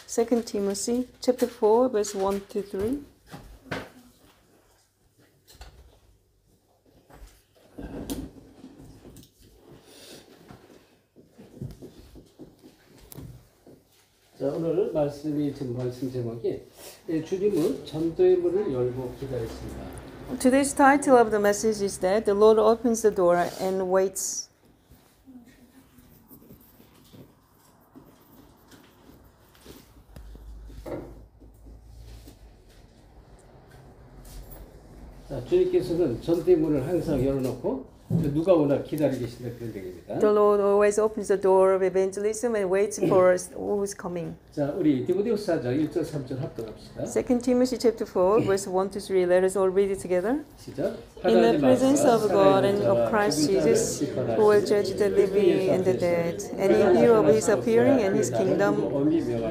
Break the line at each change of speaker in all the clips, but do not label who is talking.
2 Timothy chapter 4 verse 1 to 3.
자, 오늘 말씀 제목이 주님은 전도의 문을 열고 기다렸습니다.
Today's title of the message is that the Lord opens the door and waits.
자, 주님께서는 전도의 문을 항상 열어놓고 누가 오나 기다리고 계신다 그런 얘기입니다.
The Lord always opens the door of evangelism and waits for who is coming.
자, 우리 디모데후서 4장 1절 3절 합독합시다.
2 Timothy chapter 4 verse 1 to 3. Let us all read it together.
시작.
In the presence of God and of Christ Jesus, who will judge the living and the dead, and in view of his appearing and his kingdom,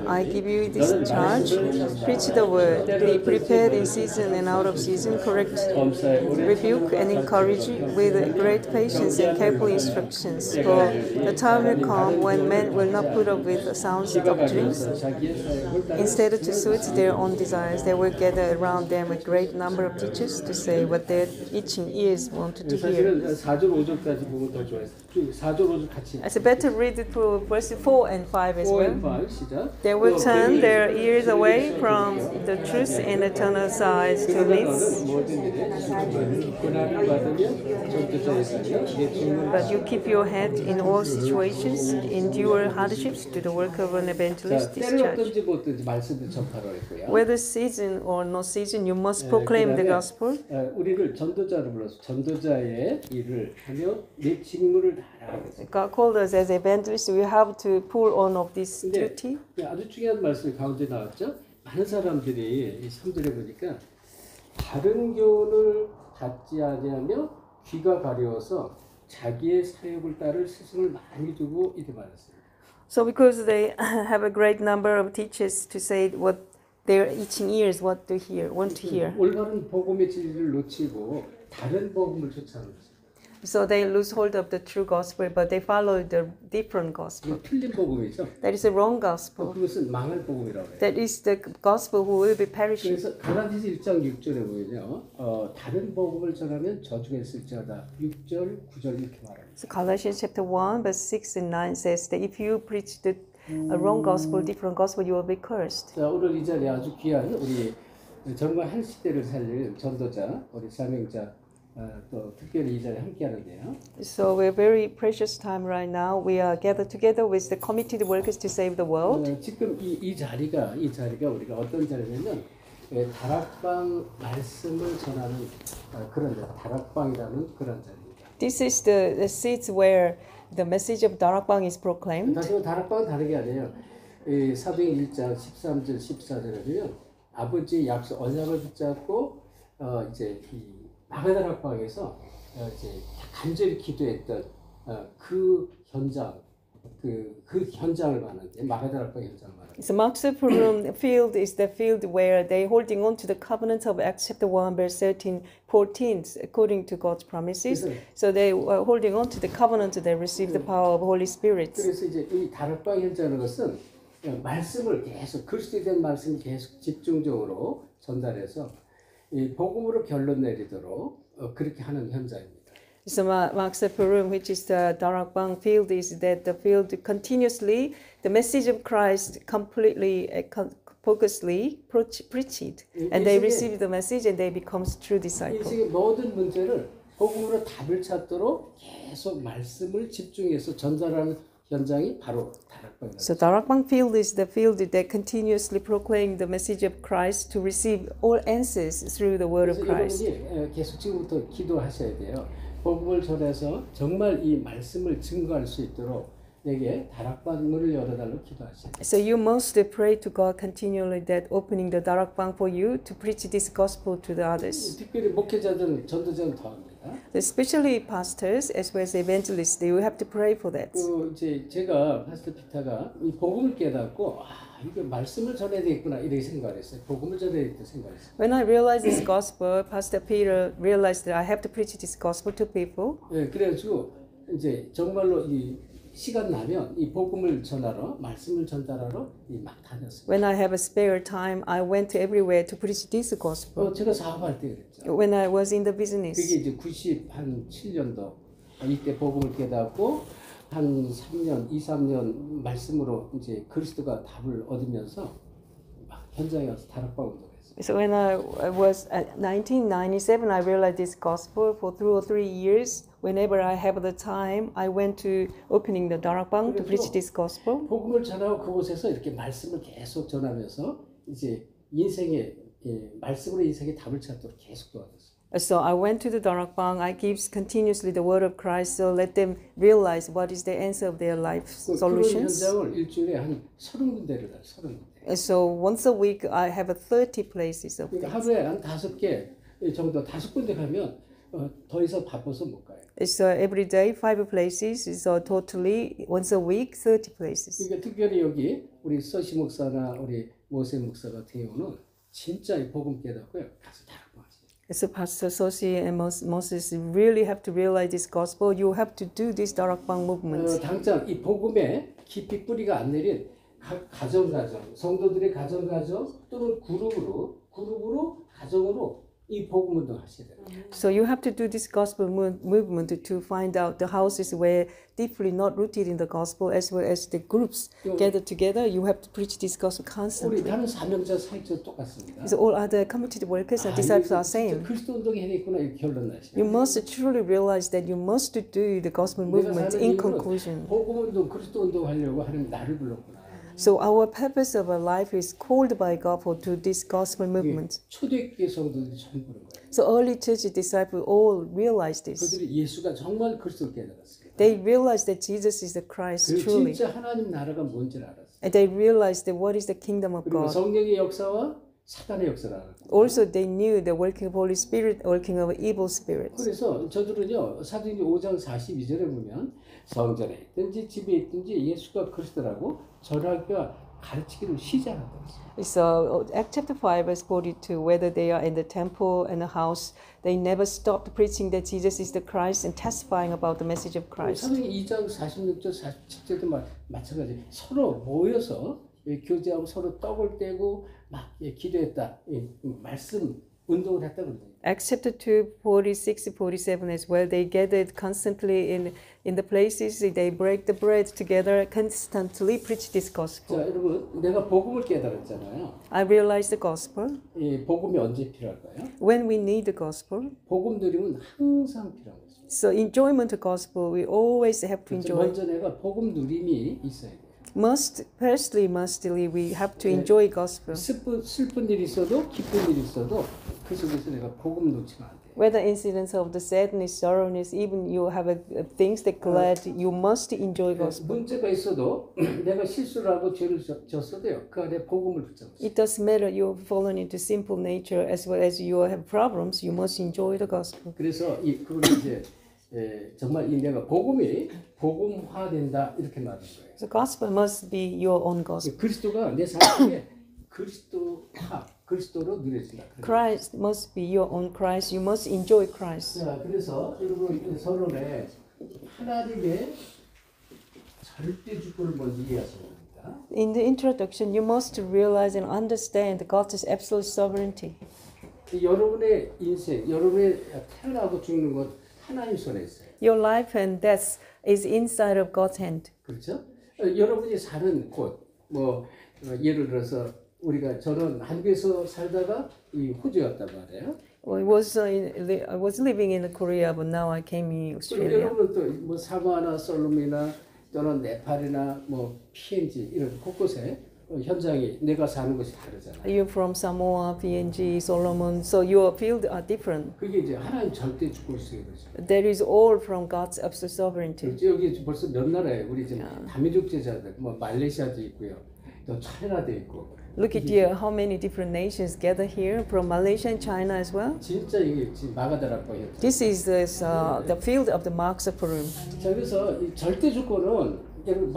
I give you this charge: preach the word, be prepared in season and out of season, correct, rebuke, and encourage with great patience and careful instructions. For the time will come when men will not put up with sound doctrines. Instead, to suit their own desires, they will gather around them a great number of teachers to say what their itching ears wanted to hear.
4절 5절까지 보면 더 좋아요. 4절 5절 같이.
It's better read it through verse 4 and 5 as
4
well.
and 5 시작.
They will turn their ears away from the truth and turn aside to myths. But you keep your head in all situations, endure hardships to the work of an evangelist discharge. Whether season or no season, you must proclaim the gospel.
우리를 전도자로 불러서 전도자의 일을 하며 내 직무를 다하겠습니다.
God called us as evangelists. We have to pull on of this duty.
아주 중요한 말씀이 가운데 나왔죠. 많은 사람들이 이 3절에 보니까 다른 교훈을 받지 아니하며 귀가 가려워서 자기의 사역을 따를 스승을 많이 두고 이렇게 말했어요.
So because they have a great number of teachers to say what their itching ears want to hear.
올바른 복음의 진리를 놓치고 다른 복음을 쫓아가는 거죠.
So they lose hold of the true gospel, but they follow the different gospel.
틀린 복음이죠.
That is the wrong gospel.
그것은 망할 복음이라고 해요.
That is the gospel who will be perishing.
그래서 갈라디아서 1장 6절에 보면요. 다른 복음을 전하면 저주가 있을지어다. 6절, 9절 이렇게 말합니다.
So Galatians chapter 1 verse 6 and 9 says that if you preach the wrong gospel, different gospel, you will be cursed.
자, 오늘 이 자리에 아주 귀한 우리 정말 한 시대를 살릴 전도자, 우리 사명자 또 특별히 이 자리에 함께하는데요.
So we're very precious time right now. We are gathered together with the committed workers to save the world.
지금 이 자리가 우리가 어떤 자리냐면 다락방 말씀을 전하는 그런 자리, 다락방이라는 그런 자리입니다.
This is the seat where the message of Darakbang is proclaimed.
다시 다락방은 다른 게 아니에요. 사도행 1장 13절 14절에는요. 아버지의 약속 언약을 붙잡고 이제 이 마가다락방에서 이제 간절히 기도했던 그 현장, 그 현장을 말하는데 마가다락방 현장을 말하는데.
So Mark's upper room field is the field where they holding on to the covenant of Acts chapter 1 verse 13, 14 according to God's promises. So they were holding on to the covenant they received the power of Holy Spirit.
그래서 이제 이 다락방 현장이라는 것은 말씀을 계속 그리스도에 대한 말씀을 계속 집중적으로 전달해서 이 복음으로 결론 내리도록 그렇게 하는 현장입니다.
So Mark's upper room, which is the Darakbang field, is that the field continuously the message of Christ completely focusedly preached, and they receive the message and they become true disciples.
인생의 모든 문제를 복음으로 답을 찾도록 계속 말씀을 집중해서 전달하는 현장이 바로 다락방입니다.
So Darakbang field is the field that continuously proclaim the message of Christ to receive all answers through the word of Christ.
여러분이 계속 지금부터 기도하셔야 돼요. 복음을 전해서 정말 이 말씀을 증거할 수 있도록 내게 다락방 문을 열어달라고 기도하셔야 돼요.
So you must pray to God continually that opening the Darakbang for you to preach this gospel to the others.
특별히 목회자들은 전도자는 더합니다.
Especially pastors as well as evangelists, they will have to pray for that.
이제 제가 파스터 피터가 이 복음을 깨닫고 이거 말씀을 전해야 되겠구나 이렇게 생각했어요. 복음을 전해야 되겠다 생각했어요.
When I realized this gospel, Pastor Peter realized that I have to preach this gospel to people.
네, 그래가지고 이제 정말로 이 시간 나면 이 복음을 전하러 말씀을 전달하러 막 다녔어요.
When I have a spare time, I went everywhere to preach this gospel.
제가 사업할 때 그랬죠.
When I was in the
그게
business,
이제 97년도 이때 복음을 깨닫고 한 3년, 2, 3년 말씀으로 이제 그리스도가 답을 얻으면서 막 현장에 와서 다락방 운동했어요.
so when I was at 1997, I realized this gospel for 2 or 3 years. Whenever I have the time, I went to opening the darakbang to preach this gospel.
복음을 전하고 그곳에서 이렇게 말씀을 계속 전하면서 이제 인생의 말씀으로 인생의 답을 찾도록 계속 도와줬어요.
So I went to the darakbang. I give continuously the word of Christ, so let them realize what is the answer of their life
그런
solutions.
현장을 일주일에 한 30군데를 가요. 30군데.
So once a week, I have 30 places of
그러니까
this.
하루에 한 5개 정도 5군데 가면 더 이상 바빠서 못 가요.
So every day, 5 places. So totally, once a week, 30 places.
그러니까 특별히 여기 우리 서시 목사나 우리 모세 목사 같은 경우는 진짜 이 복음 깨닫고요. 가서 다락방 하세요.
So Pastor Sosi and Moses really have to realize this gospel. You have to do this darakbang movement.
당장 이 복음에 깊이 뿌리가 안 내린 각 가정 성도들의 가정 또는 그룹으로 가정으로 이 복음 운동 하셔야 돼요.
So you have to do this gospel movement to find out the houses where deeply not rooted in the gospel, as well as the groups gathered together. You have to preach this gospel
우리
constantly.
다른 사명자 사역자 똑같습니다.
So all other committed workers and disciples are same.
그리스도 운동이 해냈구나 이렇게 결론 나시죠.
You must truly realize that you must do the gospel movement in conclusion.
복음 운동, 그리스도 운동 하려고 하는 나를 불렀구나.
So our purpose of our life is called by God for to this gospel movement.
초대교회 성도들이 전부 그런 거예요.
So early church disciples all realized this.
그들이 예수가 정말 그리스도를 깨달았어요.
They realized that Jesus is the Christ
그리고
truly.
진짜 하나님 나라가 뭔지를 알았어요.
And they realized that what is the kingdom of
그리고
God.
성령의 역사와 사단의 역사를 알았고.
Also, they knew the working of Holy Spirit, working of evil spirits.
그래서 저들은요 사도행전 5장 42절에 보면 성전에 있든지 집에 있든지 예수가 그리스도라고 전하기와 가르치기를 시작한다.
So, Acts chapter 5, verse 42, whether they are in the temple and the house, they never stopped preaching that Jesus is the Christ and testifying about the message of Christ.
사도행전 2장 46절 47절도 마찬가지. 서로 모여서 교제하고 서로 떡을 떼고 막 기도했다. 말씀 운동을 했다 그러죠.
Acts chapter 2, 46, 47 as well. They gathered constantly in the places. They break the bread together, constantly preach this gospel.
자, 여러분, 내가 복음을 깨달았잖아요.
I realized the gospel.
이 복음이 언제 필요할까요?
When we need the gospel.
복음 누림은 항상 필요한 거죠.
So enjoyment of gospel, we always have to enjoy.
먼저 내가 복음 누림이 있어야 돼요.
Mostly, we have to enjoy gospel.
슬픈 일이 있어도 기쁜 일이 있어도 그 속에서 내가 복음 놓치면 안 돼.
Whether incidents of the sadness, sorrowness, even you have things that glad, you must enjoy gospel.
문제가 있어도 내가 실수를 하고 죄를 졌어도요. 그 안에 복음을 붙잡고.
It doesn't matter you've fallen into sinful nature as well as you have problems. You must enjoy the gospel.
그래서 그걸 이제 정말 이 내가 복음이 복음화된다 이렇게 말하는 거예요.
The gospel must be your own gospel.
그리스도가 내 삶에 그리스도로 누려진다.
Christ must be your own Christ. You must enjoy Christ.
자, 그래서 여러분 서론에 하나님의 절대 주권을 먼저 이해하셔야 됩니다.
In the introduction, you must realize and understand God's absolute sovereignty.
여러분의 인생, 여러분의 태어나고 죽는 것 하나님 손에 있어요.
Your life and death is inside of God's hand.
그렇죠? 여러분이 사는 곳, 예를 들어서 저는 한국에서 살다가 이 호주에 왔단 말이에요.
I was living in Korea, but now I came in Australia.
여러분은 또 사모아나 솔로몬이나 또는 네팔이나 PNG 이런 곳곳에 현장이 내가 사는 곳이 다르잖아요.
You're from Samoa, PNG, Solomon, so your field are different.
그게 이제 하나님 절대 주권 속에 있죠.
That is all from God's absolute sovereignty.
여기 벌써 몇 나라예요. 우리 지금 다민족 제자들, 말레이시아도 있고요, 또 차이나도 있고.
Look at here, how many different nations gather here from Malaysia and China as well.
진짜 이게 지금 마가다락방이에요.
This is the field of the Marks of Purim.
자, 그래서 이 절대 주권은 여러분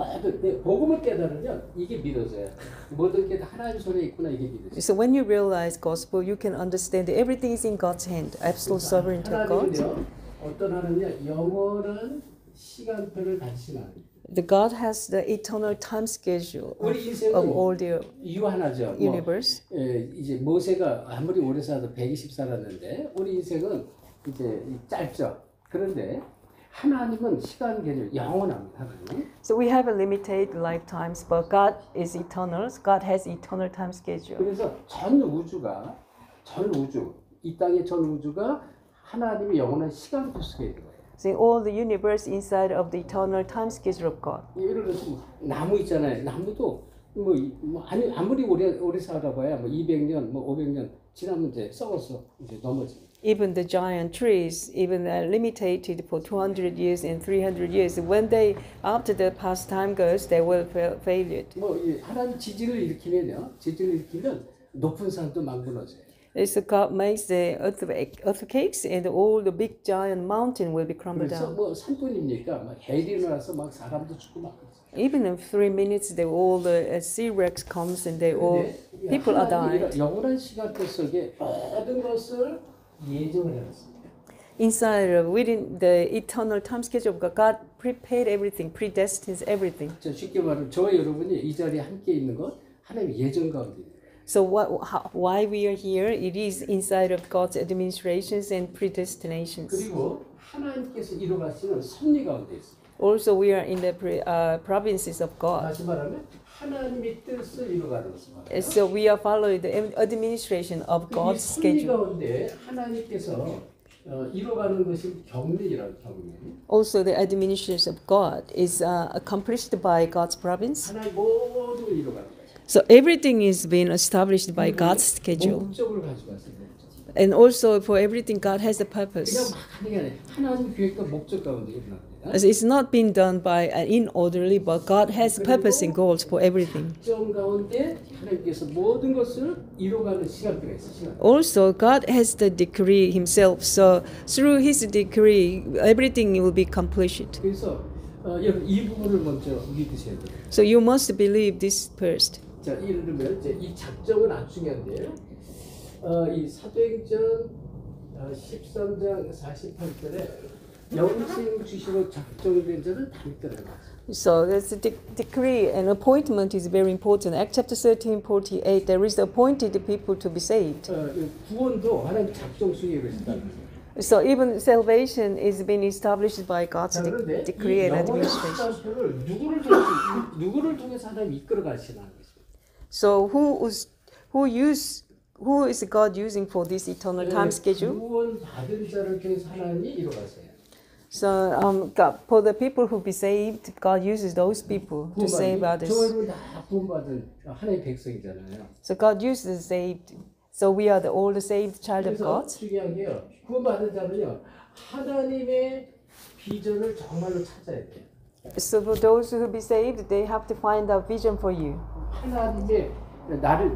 복음을 깨달으면 이게 믿어져요. 모든 게 다 하나님 손에 있구나 이게 믿어져요.
So when you realize gospel, you can understand that everything is in God's hand, absolute sovereignty of God.
하나님은요, 어떤 하나님이냐 영원한 시간표를 가지신 하나님.
The God has the eternal time schedule
우리
of
인생은
all the
유한하죠. 뭐,
universe.
이제 모세가 아무리 오래 살아도 120 살았는데 우리 인생은 이제 짧죠. 그런데 하나님은 시간 개념 영원합니다. 하나님.
So we have a limited lifetimes, but God is eternal. God has eternal time schedule.
그래서 전 우주 이 땅의 전 우주가 하나님의 영원한 시간 속에 있는 거예요.
See, all the universe inside of the eternal time schedule of God.
예를 들어서 뭐 나무 있잖아요. 나무도 아무리 오래 살아봐야 뭐 200년, 뭐 500년 지나면 이제 썩어서 이제 넘어집니다.
Even the giant trees, even limited for 200 years and 300 years, when they, after the past time goes, they will fail it.
뭐 하나님 지진을 일으키면 높은 산도 막 무너져요.
So God makes the earthquakes and all the big giant mountain will be crumbled
그래서
down.
뭐 산뿐입니까? 막 해일이 일어나서 막 사람도 죽고 막.
Even in 3 minutes, all the sea wrecks comes and they all people are died.
영원한 시간표 속에 모든 것을 예정을 해놨습니다.
Inside of within the eternal time schedule of God, God prepared everything, predestines everything.
쉽게 말하면 저와 여러분이 이 자리에 함께 있는 것 하나님의 예정 가운데.
So why we are here? It is inside of God's administrations and predestinations.
그리고 하나님께서 이루어가시는 섭리 가운데 있습니다.
Also, we are in the provinces of God.
다시 말하면 하나님의 뜻을 이루어가는 것입니다.
So we are following the administration of God's
이 섭리
schedule.
가운데 하나님께서 이루어가는 것이 경륜이라고 경륜.
Also, the administration of God is accomplished by God's province.
하나님 모든 걸 이루어가는 거죠.
So everything is being established by God's schedule.
목적을 가지고 왔어요.
And also for everything, God has a purpose.
그냥 막 하는 게 아니라 하나님 계획과 목적 가운데 일어납니다.
As it's not being done by in orderly, but God has purpose and goals for everything.
작정 가운데 하나님께서 모든 것을 이루어가는 시간표가 있어요. 시간.
Also, God has the decree Himself. So through His decree, everything will be accomplished.
그래서 여러분 이 부분을 먼저 믿으셔야 돼요.
So you must believe this first.
자, 예를 들면 이제 이 작정은 아주 중요한데요. 이 사도행전 13장 48절에 영생 주시고 작정된 자는 다 믿더라고요.
So there's a decree and appointment is very important. Acts chapter 13:48, there is appointed people to be saved.
구원도 하나님 작정 속에 있다는 거예요.
So even salvation is being established by God's decree and administration.
누구를 통해서 하나님 이끌어 가시나 것입니다.
So who is God using for this eternal time schedule?
구원 받은 자를 통해서 하나님이 이끌어 가세요.
So God, for the people who be saved, God uses those people to save others.
저희는 다 구원받은 하나님의 백성이잖아요.
So God uses the saved. So we are all the saved child of
그래서
God.
중요한 게요. 구원받은 자는요. 하나님의 비전을 정말로 찾아야 돼요.
So for those who be saved, they have to find a vision for you.
하나님의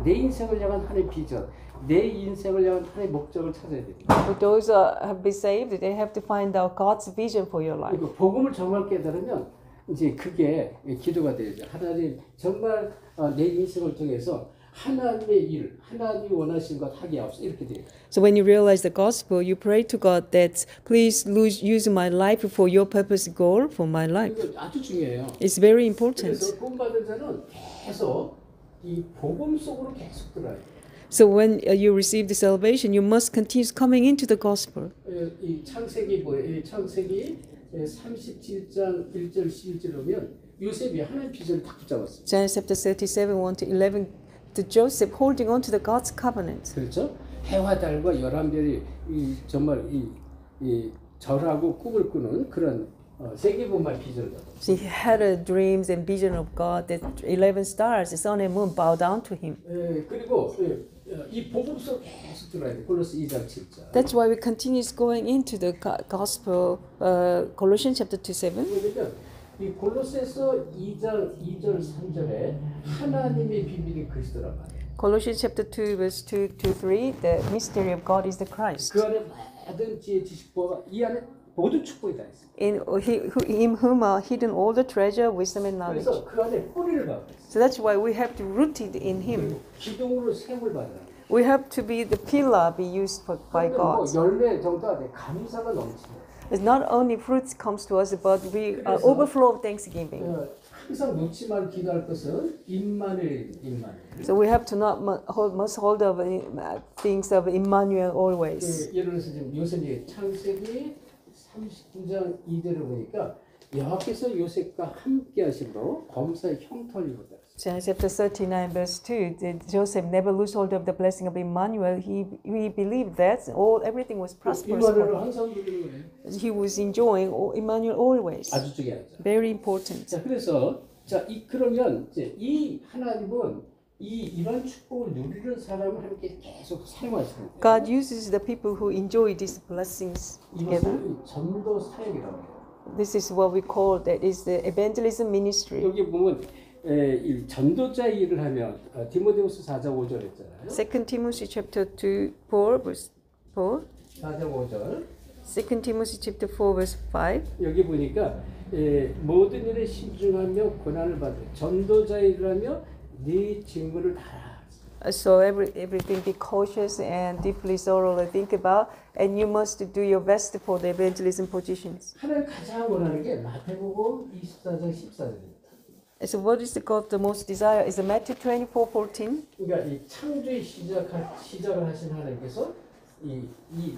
내 인생을 향한 하나님의 비전, 내 인생을 향한 하나님의 목적을 찾아야 됩니다.
For those who have been saved, they have to find out God's vision for your life.
복음을 정말 깨달으면 이제 그게 기도가 되죠. 하나님 정말 내 인생을 통해서 하나님의 일, 하나님이 원하시는 것 하게 하옵소서 이렇게 돼요.
So when you realize the gospel, you pray to God that please use my life for your purpose goal for my life.
이거 아주 중요해요.
It's very important.
그래서 구원받은 자는 계속 이 복음 속으로 계속 들어요.
So when you receive the salvation, you must continue coming into the gospel.
이 창세기 뭐예요? 이 창세기 37장 1절 11절 보면 요셉이 하나님 비전을 딱 붙잡았어요.
Genesis chapter 37, 1 to 11, to Joseph holding on to the God's covenant.
그렇죠? 해와 달과 11별이 정말 이 절하고 꿈을 꾸는 그런 세계본만 비전을 잡았어요.
So he had a dreams and vision of God that 11 stars, the sun and moon bow down to him.
그리고 이 복음 속 계속 들어야 돼. 골로새 2장 7절.
That's why we continue going into the gospel, Colossians chapter 2:7.
왜냐면 이 골로새서 2장 2절 3절에 하나님의 비밀이 그리스도란 말이에요.
Colossians chapter 2 verse 2 to 3, the mystery of God is the Christ.
그 안에 모든 지혜 지식과 이 안에 모든 축복이 다 있어요.
In him whom are hidden all the treasure, wisdom and knowledge.
그래서 그 안에 뿌리를 박아요.
So that's why we have to root it in him.
기둥으로 세움을 받아요.
We have to be the pillar be used by God.
열매 정도가 돼. 감사가 넘치고.
It's not only fruits comes to us, but we are overflow of thanksgiving.
항상 놓지 말 기도할 것은 임마누엘.
So we have to not must hold of things of Emmanuel always.
예를 들어서 지금 요셉이 창세기 39장 2절을 보니까 여호와께서 요셉과 함께 하심으로 범사의 형통을 입었다.
Genesis chapter 39 verse 2, Joseph never lose hold of the blessing of Emmanuel. We believed that everything was prosperous for
임마누엘을
him.
항상 부르는 거예요.
He was enjoying Emmanuel always.
아주 중요하죠.
Very important.
자, 그래서 그러면 이제 이 하나님은 이런 축복을 누리는 사람을 함께 계속 사용하시는 거예요.
God uses the people who enjoy these blessings together.
이것을 전도 사역이라고 해요.
This is what we call that is the evangelism ministry.
여기 보면 이 전도자 일을 하면 디모데후서 4장 5절 했잖아요.
2 Timothy chapter 4 verse 4.
4장 5절.
2 Timothy chapter 4 verse 5.
여기 보니까 모든 일에 신중하며 고난을 받으 전도자 일을 하며 네 직무를 다하라.
So everything be cautious and deeply thoroughly think about, and you must do your best for the evangelism positions.
하나님 가장 원하는 게 마태복음 24장 14절입니다.
So what is God the most desire is Matthew 24:14.
그러니까 이 창조의 시작을 하신 하나님께서 이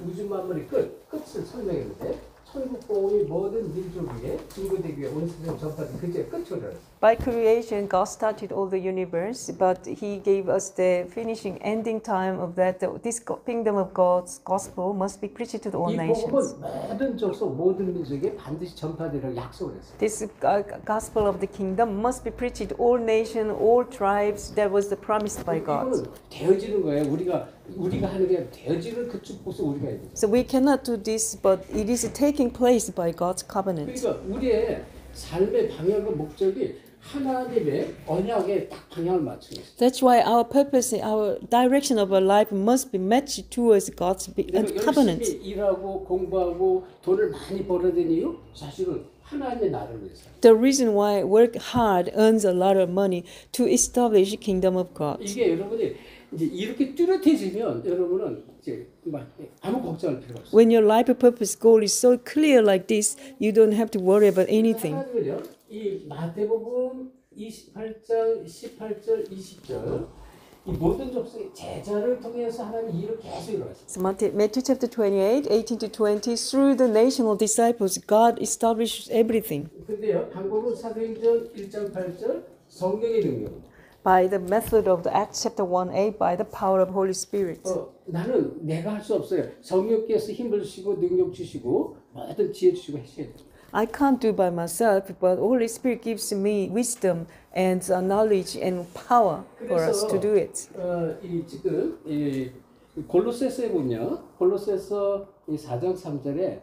우주 만물의 끝을 설명했는데 천국 복음이 모든 민족 위에 증거되기 위해 온 세상 전파된 그제 끝을
By creation, God started all the universe, but He gave us the finishing ending time of that. This kingdom of God's gospel must be preached to all
이
nations.
복음은 모든 족속 모든 민족에 반드시 전파되라고 약속을 했어요.
This gospel of the kingdom must be preached to all nations, all tribes. That was the promised by God.
이건 되어지는 거예요. 우리가 하는 게 되어지는 그 축복을 우리가 해야 돼요.
So we cannot do this, but it is taking place by God's covenant.
그러니까 우리의 삶의 방향과 목적이 하나님의 언약에 딱 방향을 맞추는 거예요.
That's why our purpose, our direction of our life must be matched towards God's covenant.
열심히 일하고 공부하고 돈을 많이 벌어야 되는 이유 사실은 하나님의 나라를 위해서.
The reason why work hard earns a lot of money to establish the kingdom of God.
이게 여러분이 이제 이렇게 뚜렷해지면 여러분은 이제 막 아무 걱정할 필요 없어요.
When your life purpose goal is so clear like this, you don't have to worry about anything.
하나님은요, 이 마태복음 28장 18절 20절 이 모든 족속의 제자를 통해서 하나님 일을 계속 이루었어요.
So Matthew chapter 28, 18 to 20, through the national disciples, God establishes everything.
근데요, 방법은 사도행전 1장 8절 성령의 능력.
By the method of the Acts chapter 1:8, by the power of Holy Spirit.
나는 내가 할 수 없어요. 성령께서 힘을 주시고 능력 주시고 모든 지혜 주시고 하셔야 돼요.
I can't do by myself, but Holy Spirit gives me wisdom and knowledge and power for us to do it.
이 지금 이 골로새서에 보면 골로새서 이 4장 3절에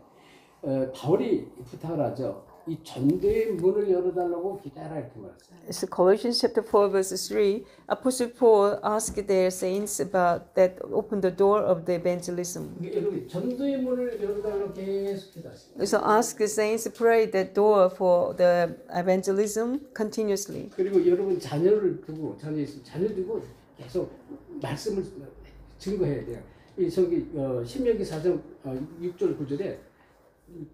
바울이 부탁을 하죠. 이 전도의 문을 열어달라고 기다려 이렇게 말했어요.
So Colossians chapter 4 verse 3, Apostle Paul asked their saints about that open the door of the evangelism.
여러분 전도의 문을 열어달라고 계속 기다렸어요.
So ask the saints to pray that door for the evangelism continuously.
그리고 여러분 자녀를 두고 자녀 두고 계속 말씀을 증거해야 돼요. 이 저기 신명기 4장 6절 9절에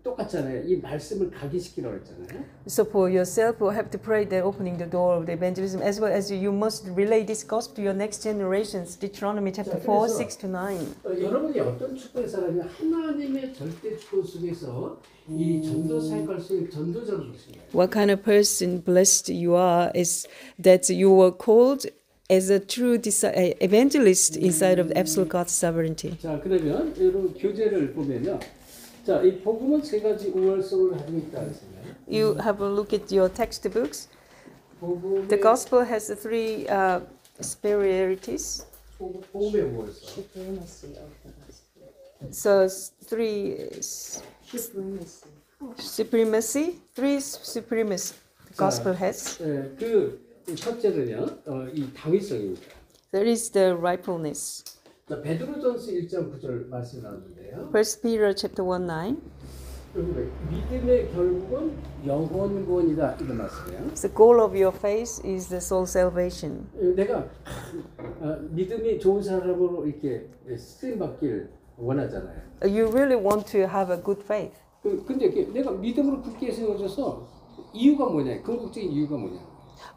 똑같잖아요. 이 말씀을 각인시키라고 했잖아요.
So for yourself, you have to pray that opening the door of the evangelism, as well as you must relay this gospel to your next generations. Deuteronomy chapter 4, 6 to 9.
여러분이 어떤 축복의 사람이 하나님의 절대 축복 속에서 이 전도 사역할 수 있는 전도자로 되십니다.
What kind of person blessed you are is that you were called as a true evangelist inside of absolute God's sovereignty.
자, 그러면 여러분 교재를 보면요. 자, 이 복음은 세 가지 우월성을 가지고 있다 했습니다.
You have a look at your textbooks. The gospel has three superiorities.
복음의 우월성.
So three supremacy. Three supremacy. The gospel has.
그 첫째는요, 이 당위성입니다.
There is the rightfulness.
자, 베드로전서 1장 9절 말씀 나오는데요.
First Peter chapter 1:9.
믿음의 결국은 영혼구원이다 이런 말씀이에요.
The goal of your faith is the soul salvation.
내가 믿음이 좋은 사람으로 이렇게 쓰임 받길 원하잖아요.
You really want to have a good faith.
근데 내가 믿음으로 굳게 세워져서 이유가 뭐냐? 궁극적인 이유가 뭐냐?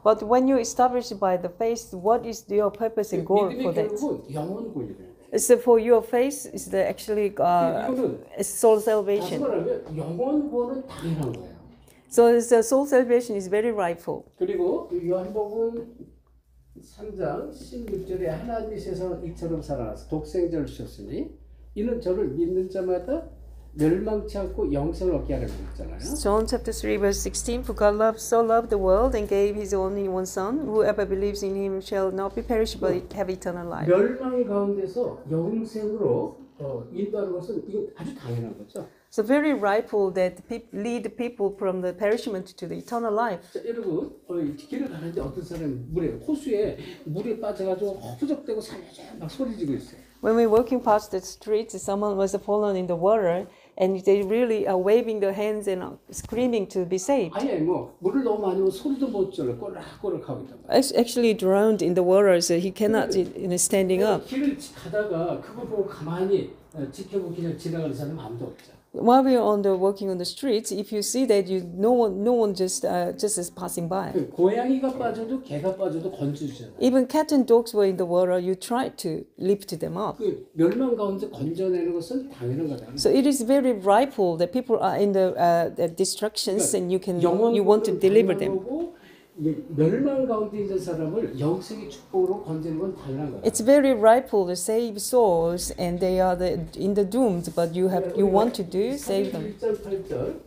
But when you establish by the faith, what is your purpose and goal for
믿음의
that?
결국은 영원 구원이래요.
So for your faith is the actually soul
다시
salvation.
말하면 영원 구원은 당연한 거예요.
So the soul salvation is very rightful.
그리고 요한복음 3장 16절에 하나님이 세상을 이처럼 사랑하사 독생자를 주셨으니 이는 저를 믿는 자마다 멸망치 않고 영생을 얻게 하려고 했잖아요.
John chapter 3 verse 16, For God so loved the world and gave his only one son, whoever believes in him shall not be perished but have eternal life.
멸망 가운데서 영생으로 인도하는 것은 이건 아주 당연한 거죠.
So very rightful that lead people from the perishment to the eternal life.
자, 여러분 길을 가는데 어떤 사람이 호수에 물에 빠져가지고 허우적대고 살려줘 막 소리 지르고 있어요.
When we're walking past the streets, someone was fallen in the water and they really are waving their hands and screaming to be saved.
아니 뭐 물을 너무 많이 오면 소리도 못 질러 꼬락꼬락 하고 있단 말이에요.
Actually drowned in the water, so he cannot standing up.
길을 가다가 그거 보고 가만히 지켜보고 그냥 지나가는 사람 아무도 없죠.
While we are walking on the streets, if you see that no one just is passing by.
고양이가 빠져도 개가 빠져도 건져주잖아요.
Even cat and dogs were in the water, you try to lift them up.
멸망 가운데 건져내는 것은 당연한 거다.
So it is very rightful that people are in the destructions and you want to deliver them.
멸망 가운데 있는 사람을 영생의 축복으로 건지는 건 당연한 거예요.
It's very rightful to save souls, and they are in the doomed, but you want to save them.
1절 8절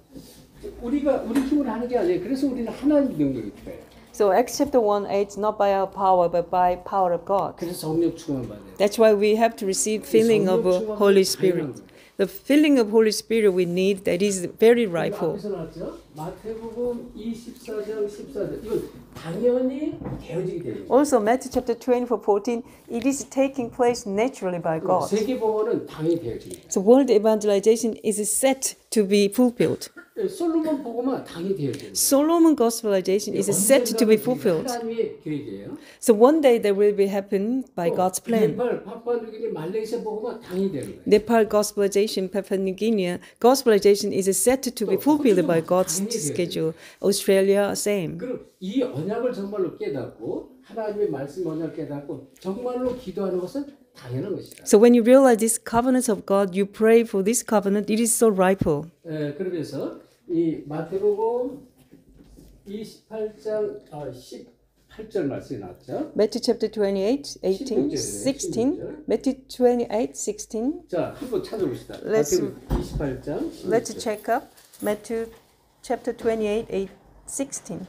우리 힘으로 하는 게 아니에요. 그래서 우리는 하나님의 능력이 필요해요.
So Acts chapter 1:8, not by our power, but by power of God.
그래서 성령 충만 받아요.
That's why we have to receive filling of Holy Spirit. The filling of Holy Spirit we need, that is very rightful.
앞에서 나왔죠? 마태복음 24장 14절 이건 당연히 되어지게 돼요.
Also Matthew chapter 24:14, it is taking place naturally by God.
세계 복음은 당연히 되어지게 돼요.
So world evangelization is set to be fulfilled.
솔로몬 복음은 당연히 되어지게 돼요.
Solomon gospelization is set to be fulfilled.
하나님의 계획이에요.
So one day that will be happen by God's plan.
네팔, 파푸아뉴기니, 말레이시아 복음은 당연히 되는 거예요.
Nepal gospelization, Papua New Guinea gospelization is set to be fulfilled by God's schedule. Australia same.
그럼 이 언약을 정말로 깨닫고 하나님의 말씀 언약을 깨닫고 정말로 기도하는 것은 당연한 것이다.
So when you realize this covenant of God, you pray for this covenant. It is so rightful.
그러면서 이 마태복음 28장 18절 말씀이 나왔죠.
Matthew chapter 28, 18, 16. Matthew 28, 16.
자, 한번 찾아봅시다.
Let's-
마태복음 28장 16절.
Let's check up Matthew chapter 28, 8, 16.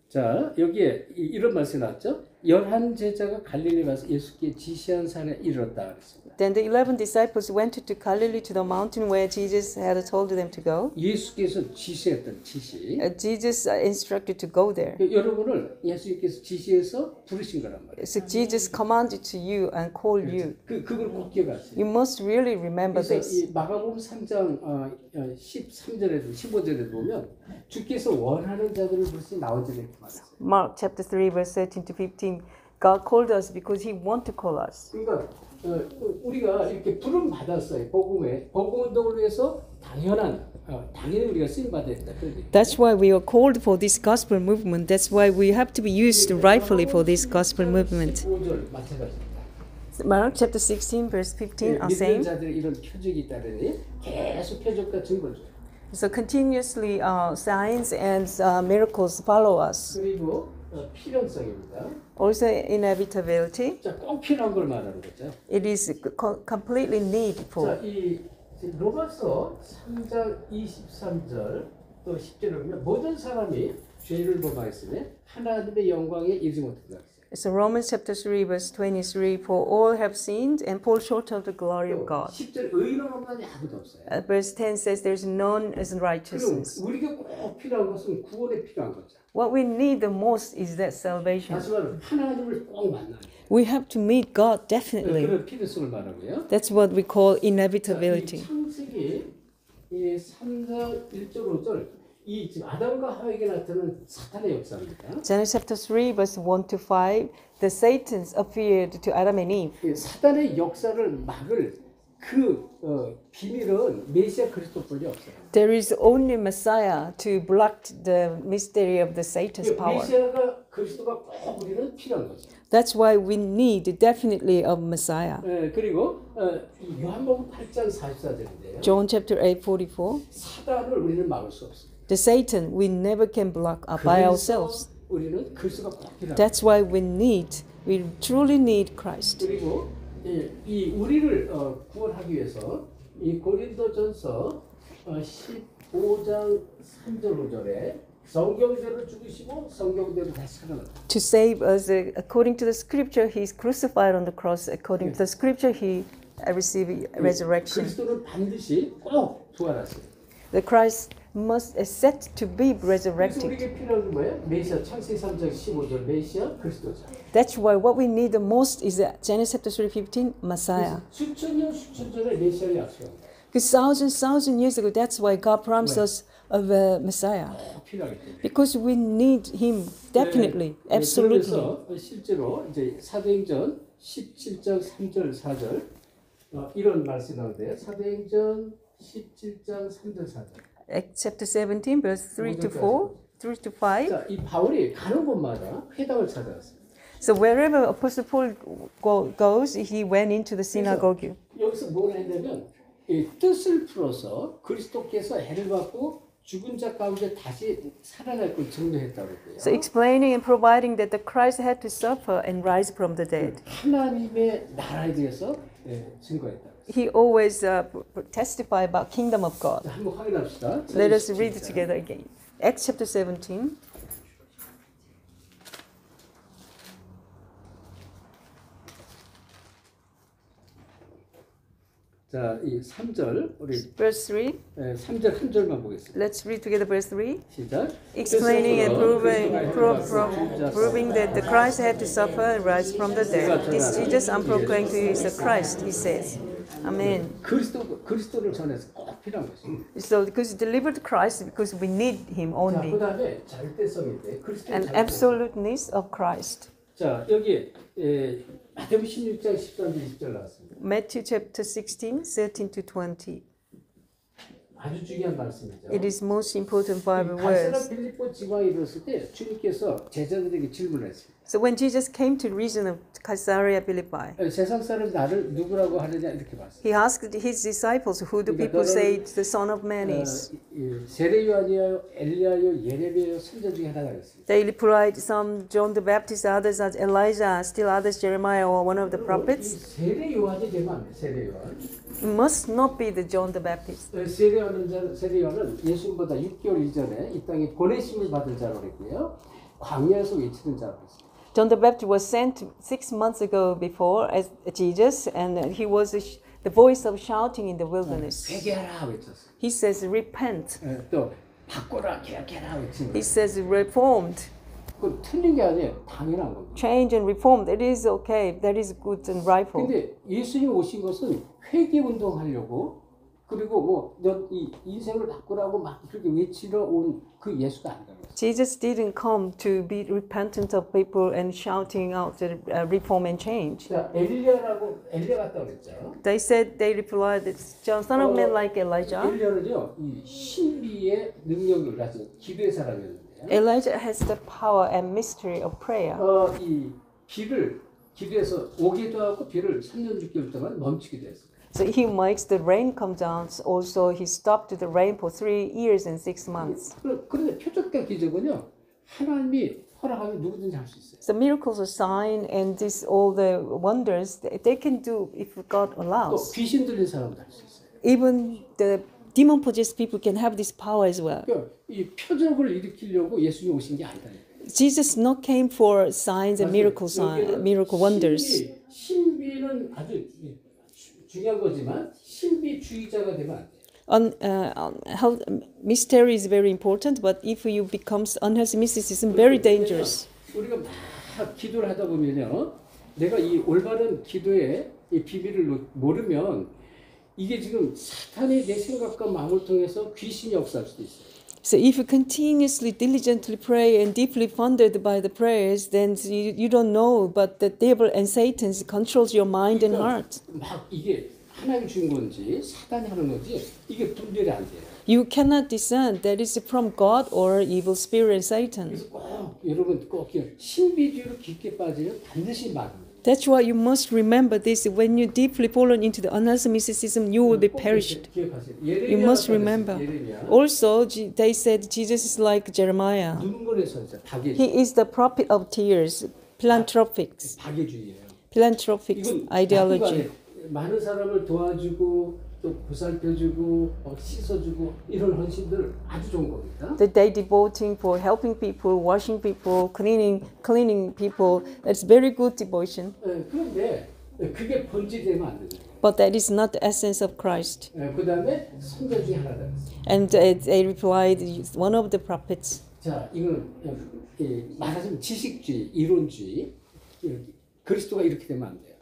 자, 여기에 이런 말씀이 나왔죠. 11 제자가 갈릴리 가서 예수께 지시한 산에 이르렀다 그랬습니다.
Then the 11 disciples went to Galilee to the mountain where Jesus had told them to go.
예수께서 지시했던 지시.
Jesus instructed to go there.
여러분을 예수님께서 지시해서 부르신 거란 말이에요.
So Jesus commanded to you and called you.
그걸 꼭 기억하세요.
You must really remember
그래서
this.
이 마가복음 3장 13절에도 15절에도 보면 주께서 원하는 자들을 부르시 나온 자를 이렇게 말했어요.
Mark chapter 3 verse 13 to 15. God called us because He want to call us.
그러니까 우리가 이렇게 부름 받았어요. 복음 운동을 위해서 당연히 우리가 쓰임 받아야 된다.
That's why we are called for this gospel movement. That's why we have to be used rightfully for this gospel movement.
15절 마찬가지입니다.
Mark chapter 16 verse 15 are
믿는
saying.
자들의 이런 표적이 있다더니 계속 표적과 증거를 줘요.
So continuously signs and miracles follow us.
그리고 필연성입니다.
Also inevitability.
자, 꼭 필요한 걸 말하는 거죠.
It is completely needful.
자, 이 로마서 3장 23절 또 10절에 보면 모든 사람이 죄를 범하였으니 하나님의 영광에 이르지 못한다.
So Romans chapter 3 verse 23, for all have sinned and fall short of the glory of God.
10절 의인은 없나니 아무도 없어요.
Verse 10 says there's none as
그럼
righteousness.
우리가 꼭 필요한 것은 구원에 필요한 거죠.
What we need the most is that salvation.
다시 말하면 하나님을 꼭 만나는
We have to meet God definitely.
그런 필요성을 말하고요.
That's what we call
자, 이
inevitability.
창세기 3장 1절 5절 이 지금 아담과 하와에게 나타나는 사탄의 역사입니다.
Genesis chapter 3, verse 1 to 5, the Satans appeared to Adam and Eve.
이 사탄의 역사를 막을 그 비밀은 메시아 그리스도뿐이 없어요.
There is only Messiah to block the mystery of the Satan's power.
메시아가 그리스도가 꼭 우리는 필요한 거죠.
That's why we need definitely of Messiah.
그리고 이 요한복음 8장 44절인데요.
John chapter 8, 44.
사단을 우리는 막을 수 없습니다.
The Satan we never can block by ourselves.
우리는 그리스도가 꼭 필요합니다.
That's why we truly need Christ.
그리고 이 우리를 구원하기 위해서 이 고린도전서 15장 3절 5절에 성경대로 죽으시고 성경대로 다시 살아났다.
To save us according to the scripture, he is crucified on the cross. According to the scripture, he received resurrection.
그리스도는 반드시 꼭 부활하세요.
The Christ must is set to be
그래서
resurrected.
우리에게 필요한 건 뭐예요? 메시아 창세기 3장 15절 메시아 그리스도죠.
That's why what we need the most is Genesis chapter 3:15, Messiah.
수천 년 수천 전에 메시아를 약속합니다.
Because thousand years ago, that's why God promised us of a Messiah.
필요하기 때문에.
Because we need Him definitely, absolutely.
그래서 실제로 이제 사도행전 17장 3절 4절 이런 말씀이 나오는데요. 사도행전 17장 3절 4절.
Acts chapter 17, verse 3 to 4, 3 to 5.
자, 이 바울이 가는 곳마다 회당을 찾아갔어요.
So wherever Apostle Paul goes, he went into the synagogue.
여기서 뭘 했냐면 이 뜻을 풀어서 그리스도께서 해를 받고 죽은 자 가운데 다시 살아날 걸 증거했다고 했대요.
So explaining and providing that the Christ had to suffer and rise from the dead.
하나님의 나라에 대해서 증거했다.
He always testified about kingdom of God.
자, 한번 확인합시다.
Let us read it together again. Acts chapter 17.
자, 이 3절 우리
Verse 3.
3절 한 절만 보겠습니다.
Let's read together verse 3.
시작.
Explaining and proving that the Christ had to suffer and rise from the dead. This Jesus I'm proclaiming to you is the Christ, he says. Amen.
그리스도를 전해서 꼭 필요한 것입니다.
So because he delivered Christ because we need him
자,
only.
그다음에 절대성인데 그리스도의
And
절대성.
absoluteness of Christ.
자, 여기 마태복음 16장 13절 20절 나왔습니다.
Matthew chapter 16, 13 to 20.
아주 중요한 말씀이죠.
It is most important Bible
갈세라
words.
빌립보 지방에 이르렀을 때 주님께서 제자들에게 질문을 했습니다.
So when Jesus came to the region of Caesarea Philippi,
세상 사람이 나를 누구라고 하느냐 이렇게 봤어요.
he asked his disciples, who do people say the Son of Man is?
세례 요한이요, 엘리야요, 예레미야요 선자 중에 하나가 있습니다.
They replied, some John the Baptist, others as Elijah, still others Jeremiah or one of the prophets.
세례 요한이 되면 안 돼. 세례 요한.
It must not be the John the Baptist.
세례 요한은 예수님보다 6개월 이전에 이 땅에 보내심을 받은 자로 그랬고요. 광야에서 외치는 자로 그랬습니다.
John the Baptist was sent 6 months ago before as Jesus, and he was the voice of shouting in the wilderness.
회개하라 외쳤어요.
He says, repent.
또 바꿔라, 개혁해라 외친
He
거예요.
says, reformed.
그건 틀린 게 아니에요. 당연한 겁니다.
Change and reformed. It is okay. That is good and rightful.
근데 예수님 오신 것은 회개 운동하려고 그리고 뭐 너 이 인생을 바꾸라고 막 그렇게 외치러 온 그 예수가 아니라는 거예요.
Jesus didn't come to be repentant of people and shouting out the reform and change.
자, 엘리야 같다고 그랬죠.
They replied, it's John, son of man like Elijah.
엘리야는요, 이 신비의 능력을 가진 기도의 사람이었는데요.
Elijah has the power and mystery of prayer.
이 비를 기도해서 오기도 하고 비를 3년 6개월 동안 멈추기도 했어요.
So he makes the rain come down. Also, he stopped the rain for 3 years and 6 months.
그런데 표적과 기적은요, 하나님이 허락하면 누구든지 할 수 있어요.
So miracles, a sign, and this all the wonders they can do if God
또
allows.
귀신 들린 사람도 할 수 있어요.
Even the demon possessed people can have this power as well.
그러니까 이 표적을 일으키려고 예수님이 오신 게 아니다.
Jesus not came for signs and miracle wonders.
신비는 아주 중요한 거지만 신비주의자가 되면 안 돼요.
Mystery is very important, but if you become unhealthy mysticism, very dangerous.
우리가 막 기도를 하다 보면요, 내가 이 올바른 기도의 이 비밀을 모르면 이게 지금 사탄이 내 생각과 마음을 통해서 귀신이 역사할 수도 있어요.
So if you continuously, diligently pray and deeply funded by the prayers, then you don't know, but the devil and Satan controls your mind and heart.
막 이게 하나님이 준 건지 사단이 하는 건지 이게 분별이 안 돼요.
You cannot discern that is from God or evil spirit Satan.
그래서 꼭 여러분 꼭 신비주의로 깊게 빠지면 반드시 막입니다.
That's why you must remember this. When you deeply fallen into the unanswered mysticism, you will be perished. You must remember. Also, they said Jesus is like Jeremiah. He is the prophet of tears, philanthropics, philanthropic ideology.
많은 사람을 도와주고 또 보살펴주고 씻어주고 이런 헌신들 아주 좋은 겁니다.
That they devoting for helping people, washing people, cleaning people. That's very good devotion.
그런데 그게 본질되면 안 돼요.
But that is not the essence of Christ.
그다음에 선자 중에 하나다.
And they replied, one of the prophets.
자, 이거는 말하자면 지식주의, 이론주의. 그리스도가 이렇게 되면 안 돼요.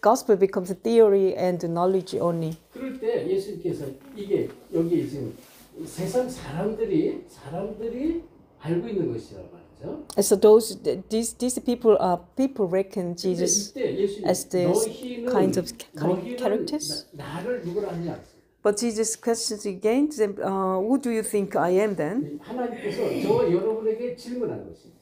Gospel becomes theory and knowledge only.
그럴 때 예수님께서 이게 여기 지금 세상 사람들이 알고 있는 것이라고 말이죠.
So these people reckon Jesus as the kind of characters.
나를 누구라 하지 않습니다.
But Jesus questions again them, who do you think I am then?
하나님께서 저와 여러분에게 질문한 것입니다.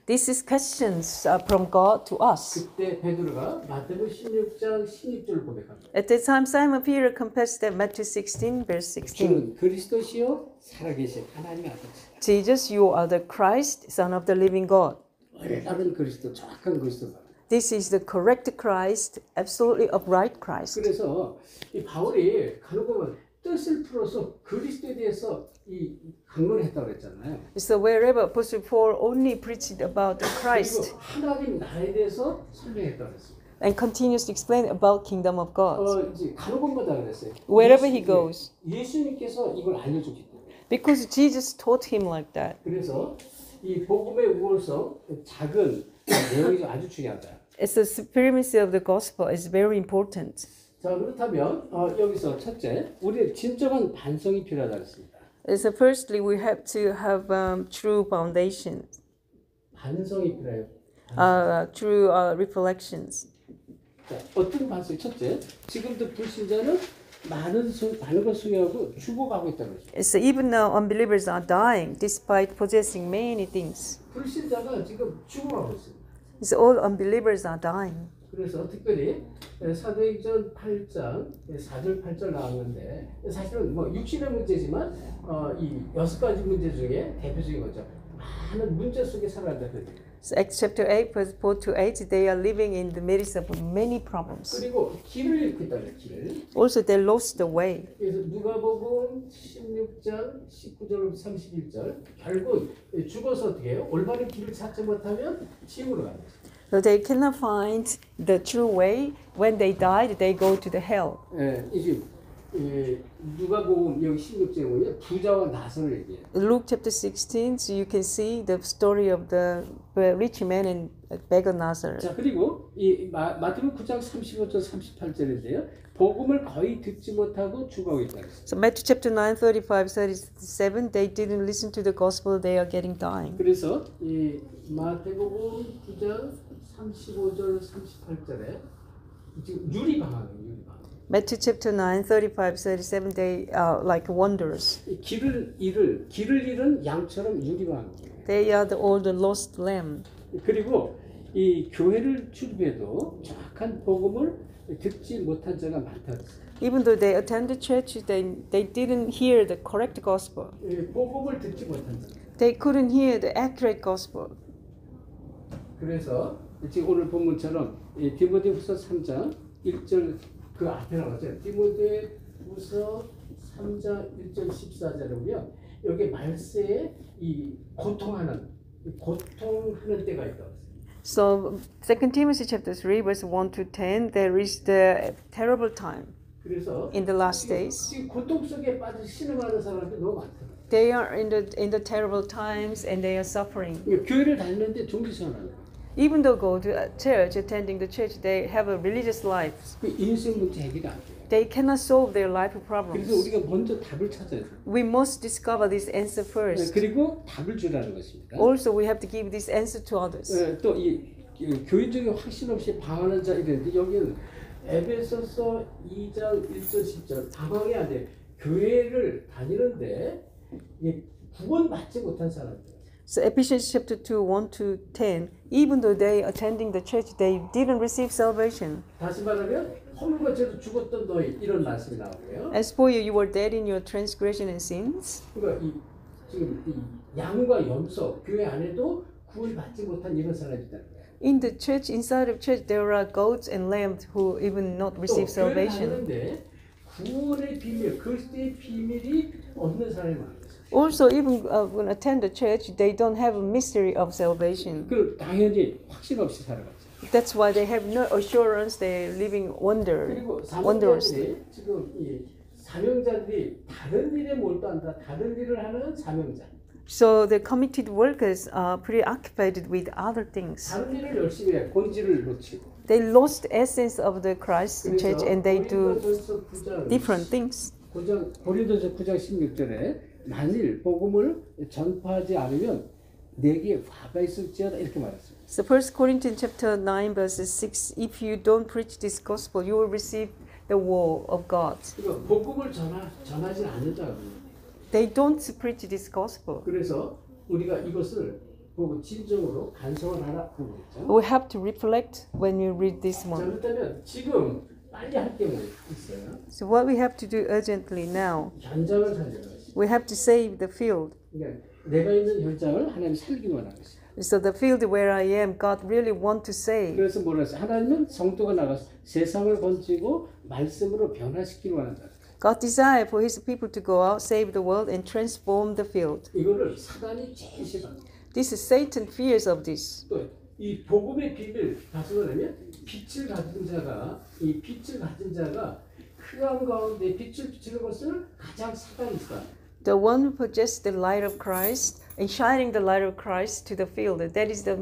This is questions from God to us.
그때 베드로가 마태복음 16장 16절을 고백합니다.
At that time, Simon Peter confessed that Matthew 16, verse 16.
주는 그리스도시요 살아계신 하나님의 아들이시다.
Jesus, you are the Christ, Son of the living God.
올바른 그리스도, 정확한 그리스도다.
This is the correct Christ, absolutely upright Christ.
그래서 이 바울이 간혹 보면 뜻을 풀어서 그리스도에 대해서 이 강론했다고 그랬잖아요.
So wherever Apostle Paul only preached about the Christ.
하나님 나라에 대해서 설명했다고 그랬습니다.
And continues to explain about kingdom of God.
이제 간혹마다 그랬어요.
Wherever he goes.
예수님께서 이걸 알려줬기 때문에.
Because Jesus taught him like that.
그래서 이 복음의 우월성 작은 내용이 아주 중요하다.
It's the supremacy of the gospel is very important.
자 그렇다면 여기서 첫째, 우리 진정한 반성이 필요하다 했습니다.
So firstly, we have to have true foundation.
반성이 필요해요.
True reflections.
자, 어떤 반성? 첫째, 지금도 불신자는 많은 걸 소유하고 죽어가고 있다는 거죠.
So even now, unbelievers are dying despite possessing many things.
불신자가 지금 죽어가고 있습니다.
So all unbelievers are dying.
그래서 특별히 사도행전 8장 4절 8절 나왔는데 사실은 뭐 육신의 문제지만 이 6가지 문제 중에 대표적인 거죠. 많은 문제 속에 살아간다.
So Acts chapter 8 verse 4 to 8 they are living in the midst of many problems.
그리고 길을 잃고 있다는 길을.
Also they lost the way.
그래서 누가복음 16장 19절 31절 결국 죽어서 어떻게 해요? 올바른 길을 찾지 못하면 지옥으로 가는 거죠.
So they cannot find the true way. When they died, they go to the hell.
이제 누가복음 여기 16장에 보면 부자와 나선을 얘기해요.
Luke chapter 16, so you can see the story of the rich man and beggar Nazareth.
자 그리고 이 마태복음 9장 35절 38절인데요. 복음을 거의 듣지 못하고 죽어가고 있다.
So Matthew chapter 9, 35, 37, they didn't listen to the gospel. They are getting dying.
그래서 이 마태복음 9장 35절 38절에 지금 유리방황이에요. 유리방황.
Matthew chapter 9, 35, 37, they are like wanderers.
길을 잃은 양처럼 유리방황이에요.
They are all the lost lamb.
그리고 이 교회를 출입해도 정확한 복음을 듣지 못한 자가 많다.
Even though they attended church, they didn't hear the correct gospel.
복음을 듣지 못한 자.
They couldn't hear the accurate gospel.
그래서 지금 오늘 본문처럼 디모데후서 3장 1절 그 앞에 나왔죠. 디모데후서 3장 1절 14절에 보면 여기 말세에 이 고통하는 때가 있다고.
So 2 Timothy chapter 3 verse 1 to 10 there is the terrible time
그래서
in the last days.
지금 고통 속에 빠져 신음하는 사람들이 너무 많다.
They are in the terrible times and they are suffering.
교회를 다니는데 종기선언하는.
Even though go to a church, attending the church, they have a religious life.
그 인생 문제 해결이 안 돼요.
They cannot solve their life
그래서
problems.
우리가 먼저 답을 찾아야 돼요.
We must discover this answer first.
그리고 답을 주라는 것입니다.
Also, we have to give this answer to others.
또 이 교인적인 확신 없이 방황하는 자 이랬는데 여기는 에베소서 2장 1절 10절 방황이 안 돼. 교회를 다니는데 구원 받지 못한 사람들.
So Ephesians chapter 2, 1 to 10, even though they attending the church, they didn't receive salvation.
다시 말하면 허물과 죄로 죽었던 너희 이런 말씀이 나오고요.
As for you, you were dead in your transgression and sins.
그러니까 지금 이 양과 염소 교회 안에도 구원 받지 못한 이런 사람이 있다는 거예요.
In the church, inside of church, there are goats and lambs who even not receive
또 교회를
salvation.
다니는데 구원의 비밀, 그리스도의 비밀이 없는 사람이 많아요.
Also, even when attend the church, they don't have a mystery of salvation.
그 당연히 확신 없이 살아가죠.
That's why they have no assurance. They're living
그리고
wondrously.
사명자들이 지금 이 사명자들이 다른 일에 몰두한다. 다른 일을 하는 사명자.
So the committed workers are preoccupied with other things.
다른 일을 열심히 해. 본질을 놓치고.
They lost the essence of the Christ church and they do
고린도전서 9장
different things.
고린도전서 9장 16절에 만일 복음을 전파하지 않으면 내게 화가 있을지어다 이렇게 말했어요.
So 1 Corinthians chapter 9 verses 6, if you don't preach this gospel, you will receive the woe of God.
그러니까 복음을 전하지 않는다고.
They don't preach this gospel.
그래서 우리가 이것을 보고 진정으로 간성을 하라 그런 거죠.
We have to reflect when we read this
자,
one.
그렇다면 지금 빨리 할 게 뭐 있어요?
So what we have to do urgently now,
현장을 살리는 것이.
we have to save the field.
그러니까 내가 있는 현장을 하나님 살리기 원하는 것이.
So the field where I am, God really want to save.
그래서 뭐라 했어요? 하나님은 성도가 나가서 세상을 건지고 말씀으로 변화시키기 원한다.
God desire for His people to go out, save the world, and transform the field.
이거를 사단이 제일 싫어합니다.
This is Satan fears of this.
또 이 복음의 비밀 다시 말하면 빛을 가진 자가 이 빛을 가진 자가 흑암 가운데 빛을 비추는 것을 가장 사단이 싫어.
The one who possesses the light of Christ and shining the light of Christ to the field, that is the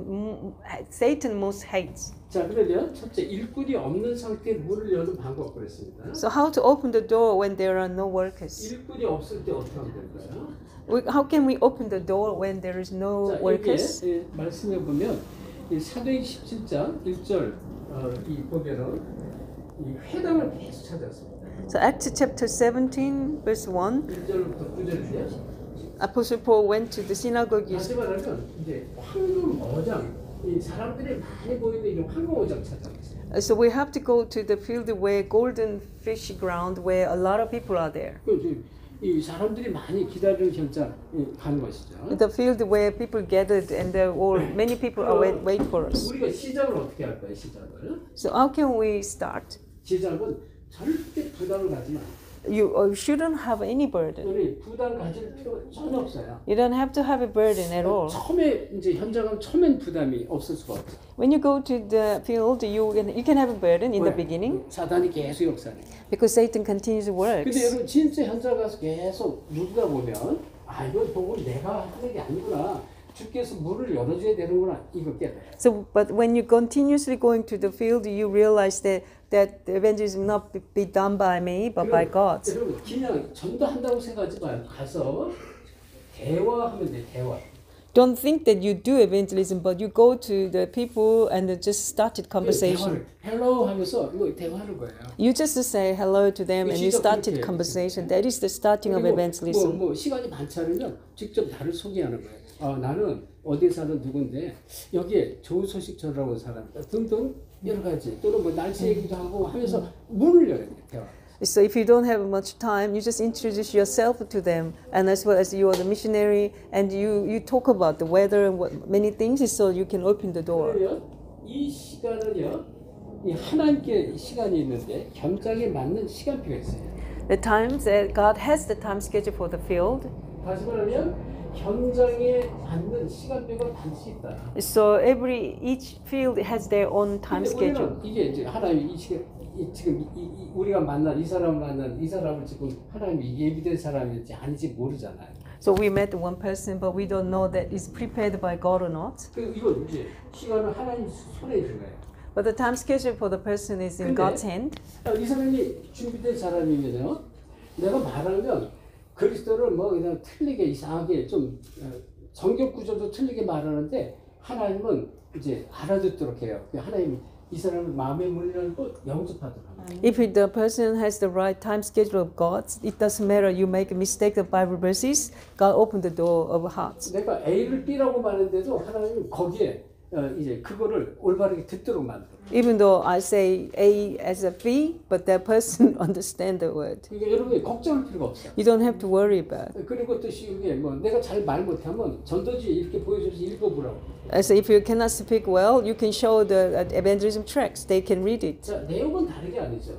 Satan most hates.
자, 그러면 첫째 일꾼이 없는 상태에 문을 여는 방법 그랬습니다.
So how to open the door when there are no workers?
일꾼이 없을 때 어떻게 하면 될까요?
How can we open the door when there is no
자,
workers?
여기에 말씀해 보면 이 사도행 17장 1절 이 보면은 이 회당을 계속 찾았습니다.
So Acts chapter 17 verse 1,
1절부터 9절인데요.
Apostle Paul went to the synagogue.
다시 말하면 이제 황금 어장 이 사람들이 많이 보이는 이 황금 어장 찾아갔어요.
So we have to go to the field where golden fish ground, where a lot of people are there.
이 사람들이 많이 기다리는 현장 가는 것이죠.
The field where people gathered and there were many people are wait for us.
우리가 시작을 어떻게 할 거예요? 시작을.
So how can we start?
시작은 절대 부담을 가지면 안 돼요.
You shouldn't have any burden.
우리 부담 가질 필요가 전혀 없어요.
You don't have to have a burden at all.
처음에 이제 현장은 처음엔 부담이 없을 수가 없어요.
When you go to the field, you can have a burden in the
왜?
beginning
사단이 계속 역사하니까.
because Satan continues to work.
근데 여러분 진짜 현장 가서 계속 누가 보면 아 이건 복음 내가 하는 게 아니구나. 주께서 문을 열어줘야 되는구나. 이거 깨달아요.
So, but when you continuously going to the field, you realize that the evangelism not be done by me, but by God.
여러분 그냥 전도한다고 생각하지 마요. 가서 대화하면 돼. 대화.
Don't think that you do evangelism, but you go to the people and just started conversation.
헬로 하면서 뭐 대화하는 거예요.
You just say hello to them and you started conversation. That is the starting of evangelism.
뭐 시간이 많지 않으면 직접 나를 소개하는 거예요. 나는 어디에 사는 누군데 여기에 좋은 소식 전하고 사람이다 등등 여러 가지 또는 뭐 날씨 얘기도 하고 하면서 문을 열어야 돼요. 대화.
So if you don't have much time, you just introduce yourself to them, and as well as you are the missionary, and you talk about the weather and what many things, so you can open the door.
그러면 이 시간은요, 이 하나님께 시간이 있는데 현장에 맞는 시간표가 있어요.
The times that God has the time schedule for the field.
다시 말하면 현장에 맞는 시간표가 반드시 있다.
So each field has their own time schedule.
이게 이제 하나님이 이 시간 지금 우리가 만난 이 사람을 만난 이 사람을 지금 하나님이 예비된 사람인지 아닌지 모르잖아요.
So we met one person, but we don't know that it's prepared by God or not.
그 이건 이제 시간은 하나님 손에 있는 거예요.
But the time schedule for the person is in
근데
God's hand.
이 사람이 준비된 사람이면요, 내가 말하면 그리스도를 뭐 그냥 틀리게 이상하게 좀 성경 구조도 틀리게 말하는데 하나님은 이제 알아듣도록 해요. 하나님이 이 사람을 마음의 문을 열고 영접하도록 합니다.
If the person has the right time schedule of God, it doesn't matter. You make a mistake of Bible verses, God opened the door of hearts.
내가 A를 B라고 말했는데도 하나님은 거기에 이제 그거를 올바르게 듣도록 만들어.
Even though I say A as a B, but that person understand the word.
그러니까 여러분이 걱정할 필요가 없어요.
You don't have to worry about.
그리고 또 쉬우게 뭐 내가 잘 말 못하면 전도지 이렇게 보여줘서 읽어보라고.
So if you cannot speak well, you can show the evangelism tracts. They can read it.
자, 내용은 다르게 아니죠.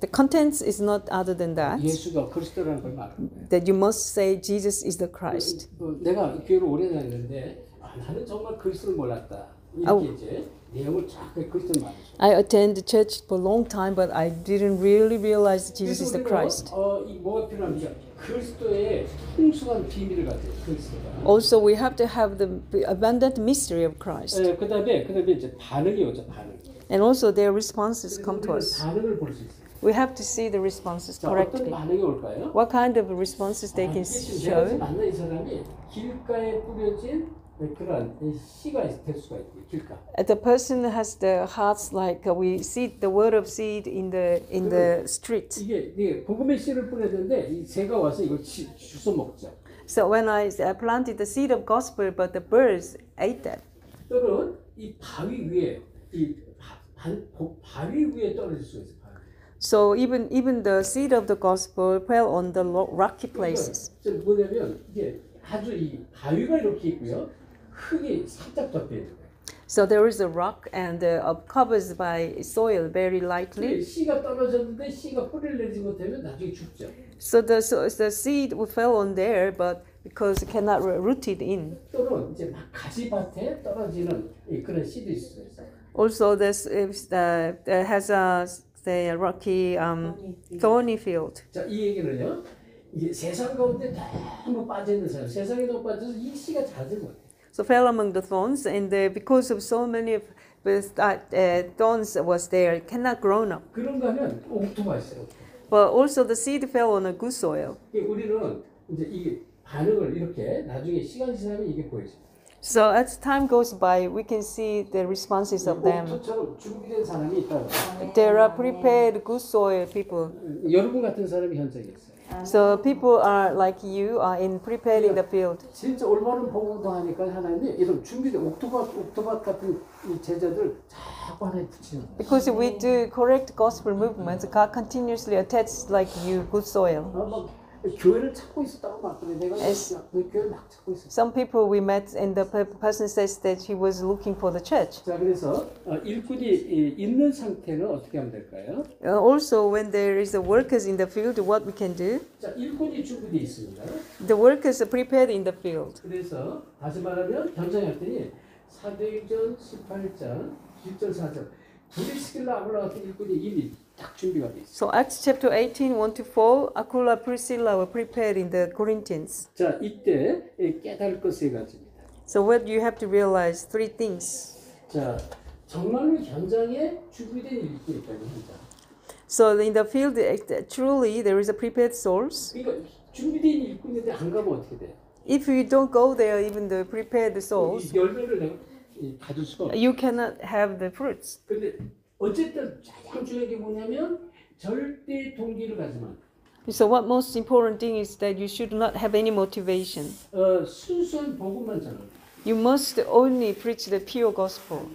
The contents is not other than that.
예수가 그리스도라는 걸 말하는 거예요.
That you must say Jesus is the Christ.
내가 교회를 오래 다녔는데 나는 정말 그리스도를 몰랐다. 이렇게 이제 내용을 쫙 그리스도를 말하죠.
I attended church for a long time, but I didn't really realize that Jesus is the Christ.
이 뭐가 필요합니까? 그리스도의 풍성한 비밀을 가져요. 그리스도가.
Also, we have to have the abundant mystery of Christ.
그다음에 이제 반응이 오죠. 반응.
And also their responses come to us.
반응을 볼 수 있어요.
We have to see the responses
자, 어떤
correctly.
반응이 올까요?
What kind of responses they can
내가
show.
만난 이 사람이 길가에 뿌려진 그런 씨가 될 수가 있고 길가.
The person has the hearts like we see the word of seed in the street.
이게 복음의 씨를 뿌렸는데 이 새가 와서 이걸 주워 먹죠.
So when I planted the seed of gospel, but the birds ate that.
또는 이 바위 위에 바위 위에 떨어질 수 있어요.
So even the seed of the gospel fell on the rocky places.
뭐냐면 이게 아주 이 바위가 이렇게 있고요, 흙이 살짝 덮여 있는 거예요.
So there is a rock and covered by soil very lightly.
씨가 떨어졌는데 씨가 뿌리를 내리지 못하면 나중에 죽죠.
So the seed fell on there, but because it cannot root it in.
또는 이제 막 가지밭에 떨어지는 그런 씨도 있어요.
Also, there has a rocky thorny field.
자, 이 얘기는요, 이게 세상 가운데 너무 빠져 있는 사람, 세상에 너무 빠져서 이 씨가 자라지 못해.
So fell among the thorns, and because of so many thorns was there, it cannot grow up.
그런가 하면 옥토가 있어요.
But also the seed fell on a good soil.
우리는 이제 이 반응을 이렇게 나중에 시간이 지나면 이게 보이죠.
So as time goes by, we can see the responses of them.
옥토처럼 준비된 사람이 있다고.
There are prepared good soil people.
여러분 같은 사람이 현장에 있어요.
So people are like you are prepared in the field.
진짜 올바른 복음도 하니까 하나님이 이런 준비된 옥토밭 같은 이 제자들 자꾸 하나님 붙이는 거예요.
Because we do correct gospel movements, God continuously attaches like you good soil.
막 교회를 찾고 있었다고 막 그래. 내가 교회를 막 찾고 있었어.
Some people we met and the person says that he was looking for the church.
자, 그래서 일꾼이 있는 상태는 어떻게 하면 될까요?
Also, when there is a workers in the field, what we can do?
자, 일꾼이 준비되어 있습니다.
The workers are prepared in the field.
그래서 다시 말하면 현장에 왔더니 사도행전 18장 1절 4절 브리스길라 아굴라 같은 일꾼이 이미 딱 준비가 돼 있어요.
So Acts chapter 18, 1-4, Aquila, Priscilla were prepared in the Corinthians.
자, 이때 깨달을 것 세 가지입니다.
So what you have to realize, three things.
자, 정말로 현장에 준비된 일꾼이 있다는 현장.
So in the field, truly there is a prepared souls.
그러니까 준비된 일꾼인데 안 가면 어떻게 돼?
If you don't go there, even the prepared souls,
이 열매를 내가 가질 수가 없어.
you cannot have the fruits.
근데 어쨌든 가장 중요한 게 뭐냐면 절대 동기를 가지만.
So what most important thing is that you should not have any motivation.
순수한 복음만 전하는.
You must only preach the pure gospel.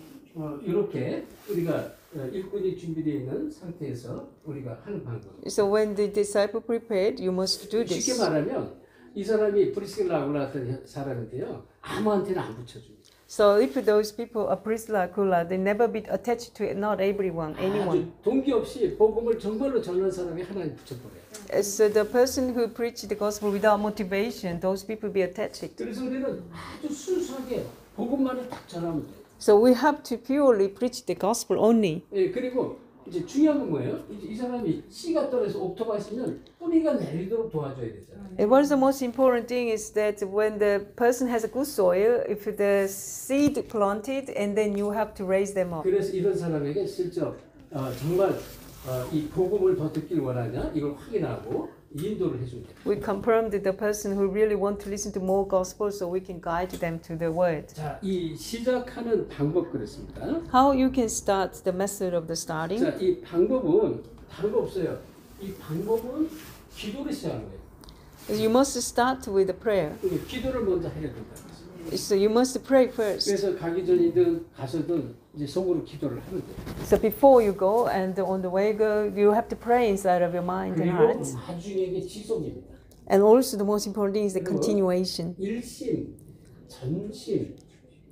이렇게 우리가 일꾼이 준비되어 있는 상태에서 우리가 하는 방법.
So when the disciple prepared, you must do
쉽게
this.
말하면 이 사람이 브리스길라 아굴라 같은 사람인데요, 아무한테나 안 붙여줍니다.
So if those people are Priscilla, Aquila, they never be attached to it, not everyone, anyone.
아주 동기 없이 복음을 정말로 전하는 사람이 하나님 붙여버려요.
So the person who preach the gospel without motivation, those people be attached.
그래서 우리는 아주 순수하게 복음만을 딱 전하면 돼요.
So we have to purely preach the gospel only.
예, 그리고 이제 중요한 건 뭐예요? 이 사람이 씨가 떨어져서 옥토밭이면 뿌리가 내리도록 도와줘야 되잖아요.
And what is the most important thing is that when the person has a good soil, if the seed planted, and then you have to raise them up.
그래서 이런 사람에게 실제 정말 이 복음을 더 듣길 원하냐 이걸 확인하고 인도를 해주면 돼요.
We confirmed the person who really want to listen to more gospel, so we can guide them to the word.
자, 이 시작하는 방법 그렇습니다.
How you can start the method of the starting?
자, 이 방법은 다른 거 없어요. 이 방법은 기도를 시작하는 거예요.
You must start with a prayer.
기도를 먼저 해야 된다.
So you must pray first.
그래서 가기 전이든 가서든 이제 속으로 기도를 하면 돼요.
So before you go and on the way go, you have to pray inside of your mind and
그리고
heart.
나중에 이게 지속입니다.
And also the most important thing is the continuation.
일심, 전심,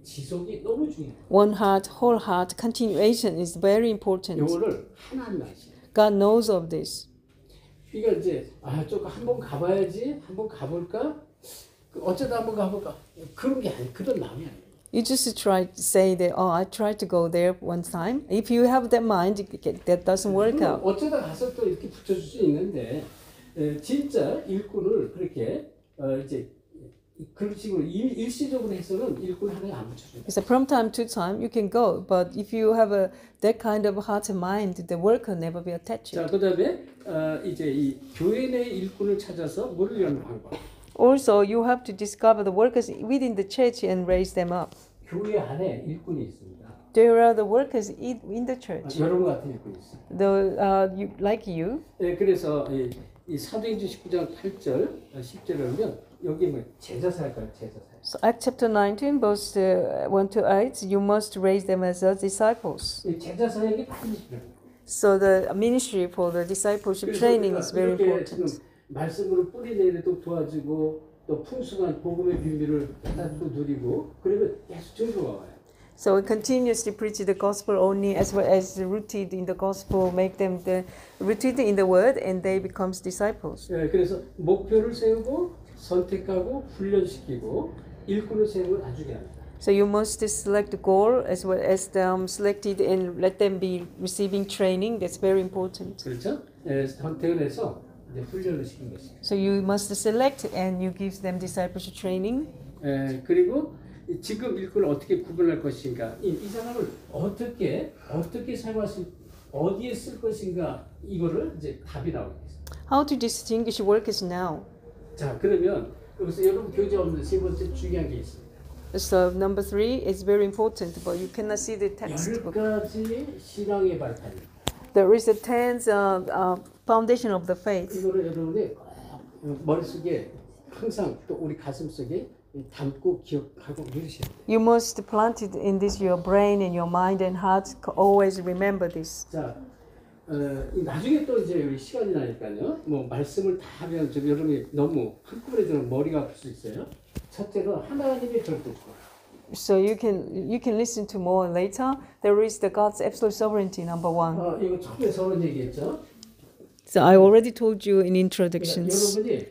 지속이 너무 중요해요.
One heart, whole heart, continuation is very important.
이거를 하나님 아시죠?
God knows of this.
그러니까 이제 조금 한번 가봐야지, 한번 가볼까? 어쩌다 한번 가볼까? 그런 게 아니, 그런 마음이 아니에요.
You just try to say that, oh, I tried to go there one time. If you have that mind, that doesn't work out.
어쩌다 가서 또 이렇게 붙여줄 수 있는데 진짜 일꾼을 그렇게 이제 그런 식으로 일시적으로 해서는 일꾼 하나에 안 붙여줘요.
So from time to time you can go, but if you have that kind of heart and mind, the work can never be attached.
자, 그다음에 이제 이 교회 내 일꾼을 찾아서 물을 여는 방법.
Also, you have to discover the workers within the church and raise them up.
교회 안에 일꾼이 있습니다.
There are the workers in the church.
여러분 같은 일꾼이 있어요.
Like you.
네, 그래서 이 사도행전 19장 8절, 10절에 보면 여기 뭐 제자사일까요? 제자사.
So Acts chapter 19, verse 1 to 8, you must raise them as disciples.
제자사에게 반드시 필요해요.
So the ministry for the discipleship training is very important.
말씀으로 뿌리 내리도록 도와주고 또 풍성한 복음의 비밀을 깨닫고 누리고 그러면 계속 증거가 와요.
So we continuously preach the gospel only as well as rooted in the gospel, make them rooted in the word, and they become disciples.
네, 그래서 목표를 세우고 선택하고 훈련시키고 일꾼을 세우고 나중에 합니다.
So you must select the goal as well as them selected and let them be receiving training. That's very important.
그렇죠? 네, 선택을 해서 이제 훈련을 시킨 것입니다.
So you must select and you give them discipleship training.
그리고 지금 일꾼을 어떻게 구분할 것인가, 이 사람을 어떻게 사용할 수, 어디에 쓸 것인가 이거를 이제 답이 나오겠습니다.
How to distinguish workers now?
자, 그러면 여기서 여러분 교재 없는 세 번째 중요한 게 있습니다.
So number 3 is very important, but you cannot see the textbook.
10가지 신앙의 발판입니다.
There is a 10th foundation of the faith.
이거를 여러분의 머릿속에 항상 또 우리 가슴속에 담고 기억하고 누리셔야 돼요.
You must plant it in this your brain and your mind and heart. Always remember this.
자, 나중에 또 이제 우리 시간이 나니까요. 뭐 말씀을 다 하면 좀 여러분이 너무 한꺼번에 들으면 머리가 아플 수 있어요. 첫째는 하나님의 절대권.
So you can listen to more later. There is the God's absolute sovereignty, number 1.
이거 처음에 서론 얘기했죠.
So I already told you in introductions.
여러분이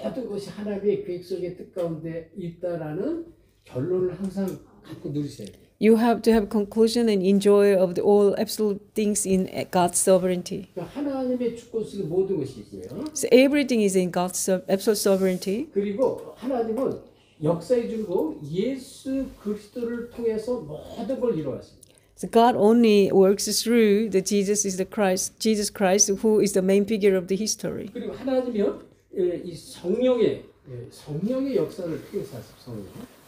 모든 것이 하나님의 계획 속의 뜻 가운데 있다라는 결론을 항상 갖고 누리셔야 돼요.
You have to have conclusion and enjoy of all absolute things in God's sovereignty.
하나님의 주권 속에 모든 것이 있고요.
So everything is in God's absolute sovereignty.
그리고 하나님은 역사의 주고 예수 그리스도를 통해서 모든 걸 이루었습니다.
So God only works through the Jesus Christ, who is the main figure of the history.
그리고 하나님이요, 이 성령의 역사를 통해서 성령.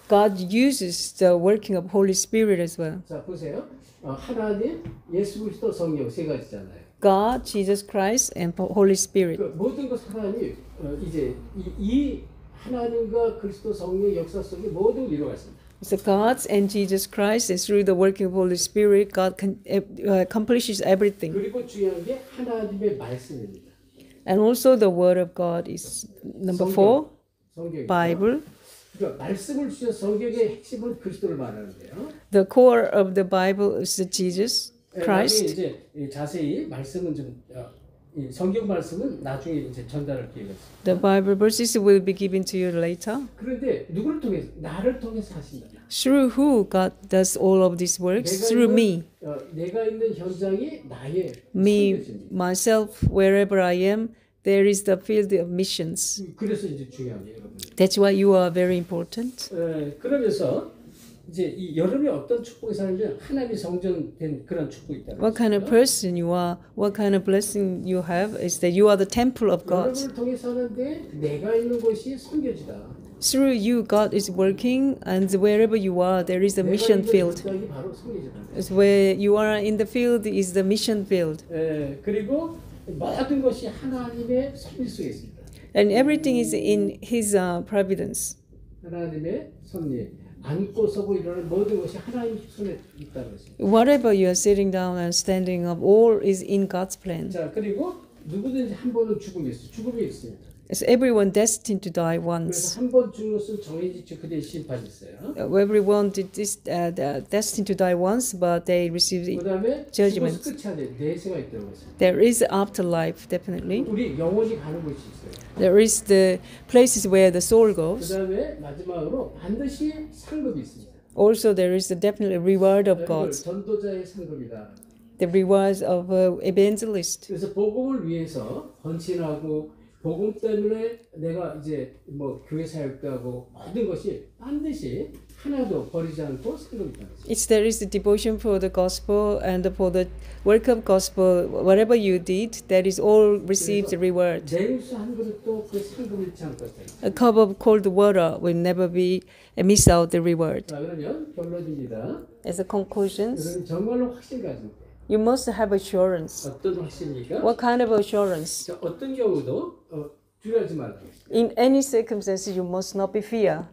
God uses the working of Holy Spirit as well.
자, 보세요. 하나님, 예수 그리스도, 성령 세 가지잖아요.
God, Jesus Christ, and Holy Spirit.
그 모든 것 하나님 이제 이 하나님과 그리스도 성령 역사 속에 모든 걸 이루었습니다.
So God and Jesus Christ, and through the working of Holy Spirit, God accomplishes everything.
그리고 중요한 게 하나님의 말씀입니다.
And also the Word of God is number 4,
성경.
Bible.
그러니까 말씀을 주신 성경의 핵심은 그리스도를 말하는데요.
The core of the Bible is Jesus Christ.
나중에 이제 자세히 말씀은 좀 성경 말씀은 나중에 이제 전달할 기회가 있습니다.
The Bible verses will be given to you later.
그런데 누구를 통해서? 나를 통해서 하신다.
Through who God does all of these works? Through me.
내가 있는 현장이 나의
Me,
선교지입니다.
myself, wherever I am, there is the field of missions.
그래서 이제 중요해요, 여러분.
That's why you are very important.
그러면서 이제 이 여러분이 어떤 축복이 사는지 하나님이 성전된 그런 축복이 있다는
What kind of person you are, what kind of blessing you have is that you are the temple of God.
여러분을 통해 사는데 내가 있는 곳이 선교지다.
Through you, God is working, and wherever you are, there is a mission field.
현장이 바로 선교지다.
It's where you are in the field is the mission field.
그리고 모든 것이 하나님의 섭리 속에 있습니다.
And everything is in His providence.
하나님의 섭리. 앉고 서고 일어나는 모든 것이 하나님 손에 있다는 것입니다.
Whatever you are sitting down and standing up, all is in God's plan.
자, 그리고 누구든지 한 번은 죽음이 있어요. 죽음이 있습니다.
Is everyone destined to die
그래서
once?
한 번 죽는 것은 정해지죠. 그대의 심판이 있어요.
Everyone destined to die once, but they receive
그다음에
judgment.
죽어서 끝이 아니에요. 내세가 있다는 것입니다.
There is afterlife, definitely.
우리 영혼이 가는 곳이 있어요.
There is the places where the soul goes.
그다음에 마지막으로 반드시 상급이 있습니다.
Also, there is the definitely reward of
이걸
God,
전도자의 상급이다.
the rewards of evangelist.
그래서 복음을 위해서 헌신하고 복음 때문에 내가 이제 뭐 교회 사역도 하고 모든 것이 반드시 하나도 버리지 않고 상급이 있다는 것입니다.
It's there is the devotion for the gospel and for the work of gospel. Whatever you did, that is all received the reward.
냉수 한 그릇도 그 상급을 잃지 않고 있다.
A cup of cold water will never be miss out the reward.
자, 그러면 결론입니다.
As a conclusion,
여러분 정말로 확신 가지고
you must have assurance.
어떤 확신입니까?
What kind of assurance?
자, 어떤 경우도 두려워하지 말라.
In any circumstances, you must not be fear,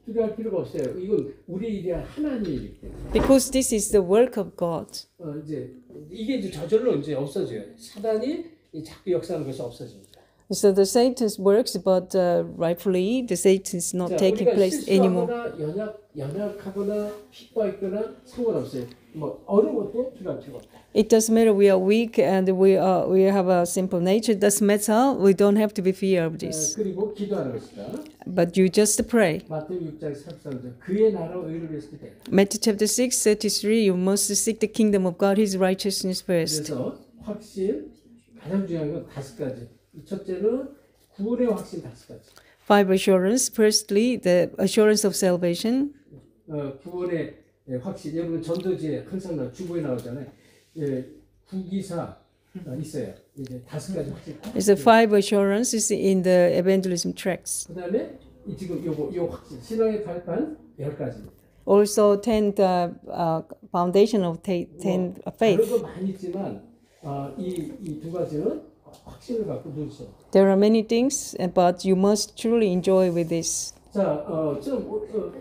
두려워할 필요가 없어요. 이건 우리 일이 아니라 하나님의 일이기 때문에.
because this is the work of God.
이제 이게 이제 저절로 이제 없어져요. 사단이 이 자꾸 역사하는 것이 없어집니다.
So the Satan's works, but rightfully, the Satan is not
자,
taking
우리가
place anymore.
실수하거나 연약하거나 핍박했거나 상관없어요. 뭐 어느 것도 두려워할 필요가 없다.
It doesn't matter we are weak and we have a simple nature. It doesn't matter. We don't have to be fear of this.
그리고 기도하는 것이다.
But you just pray.
마태복음 6장 33절 그의 나라와 의를 위해서 기도해.
Matthew chapter 6:33. You must seek the kingdom of God, His righteousness first.
그래서 확신 가장 중요한 건 5가지. 첫째는 구원의 확신 5가지.
5 assurance. Firstly, the assurance of salvation.
구원의 확신. 여러분 전도지에 항상 주보에 나오잖아요. 구기사 있어요. 이제 5가지 확신.
It's the 5 assurances in the evangelism tracts.
그다음에 지금 요 확신 신앙의 발판 10가지입니다.
Also, 10 foundation of 10 faith.
다른 거 많이 있지만 이 2가지는 확신을 갖고 누리셔야 돼요.
There are many things, but you must truly enjoy with this.
자,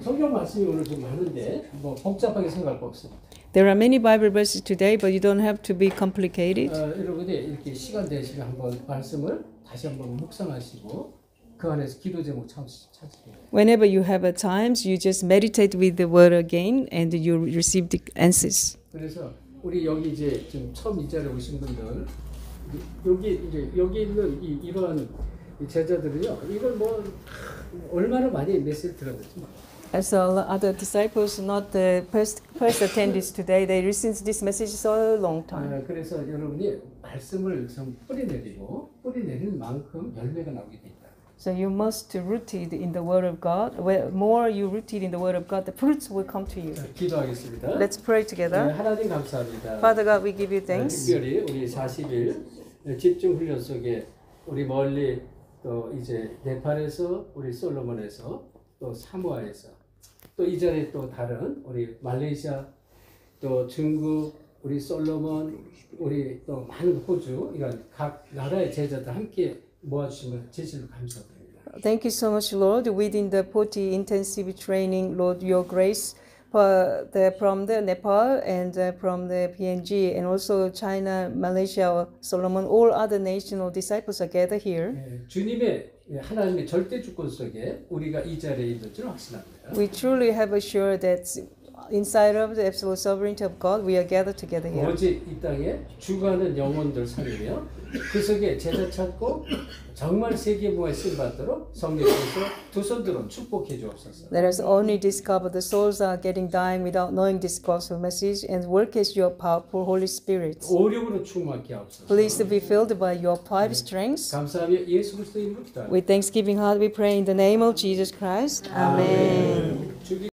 성경 말씀이 오늘 좀 많은데 뭐 복잡하게 생각할 거 없습니다.
There are many Bible verses today, but you don't have to be complicated.
여러분이 이렇게 시간 되시면 한번 말씀을 다시 한번 묵상하시고 그 안에서 기도 제목 찾으세요.
Whenever you have a time, you just meditate with the word again, and you receive the answers.
그래서 우리 여기 이제 좀 처음 이 자리에 오신 분들 여기 있는 이러한 제자들은요, 이걸 뭐 얼마나 많이 메시지 들었는지.
As other disciples, not the first attendees today, they listened to this message so long time.
그래서 여러분이 말씀을 좀 뿌리내리는 만큼 열매가 나오게 됩니다.
So you must rooted in the Word of God. Where more you rooted in the Word of God, the fruits will come to you.
기도하겠습니다.
Let's pray together.
하나님 감사합니다.
Father God, we give you thanks.
특별히 우리 40일 집중 훈련 속에 우리 멀리 또 이제 네팔에서 우리 솔로몬에서 또 사모아에서 또 이 자리에 또 다른 우리 말레이시아 또 중국 우리 솔로몬 우리 또 많은 호주 이런 각 나라의 제자들 함께 모아주시면 진실로 감사드립니다.
Thank you so much, Lord. Within the 40 intensive training, Lord, your grace from the Nepal and from the PNG and also China, Malaysia, Solomon, all other national disciples are gathered here.
주님의 하나님의 절대 주권 속에 우리가 이 자리에 있는 줄 확신합니다.
We truly have assured that inside of the absolute sovereignty of God, we are gathered together here.
오직 이 땅에 죽어가는 영혼들 살리며 그 속에 제자 찾고 정말 세계보에 쓰임받도록 성령께서 두 손 들어 축복해 주옵소서.
Let us only discover the souls are getting dying without knowing this gospel message and work as your powerful Holy Spirit.
오력으로 충만케 하옵소서.
Please be filled by your five strengths.
감사하며 예수 그리스도 이름으로 기도합니다.
With thanksgiving heart we pray in the name of Jesus Christ. Amen.
주기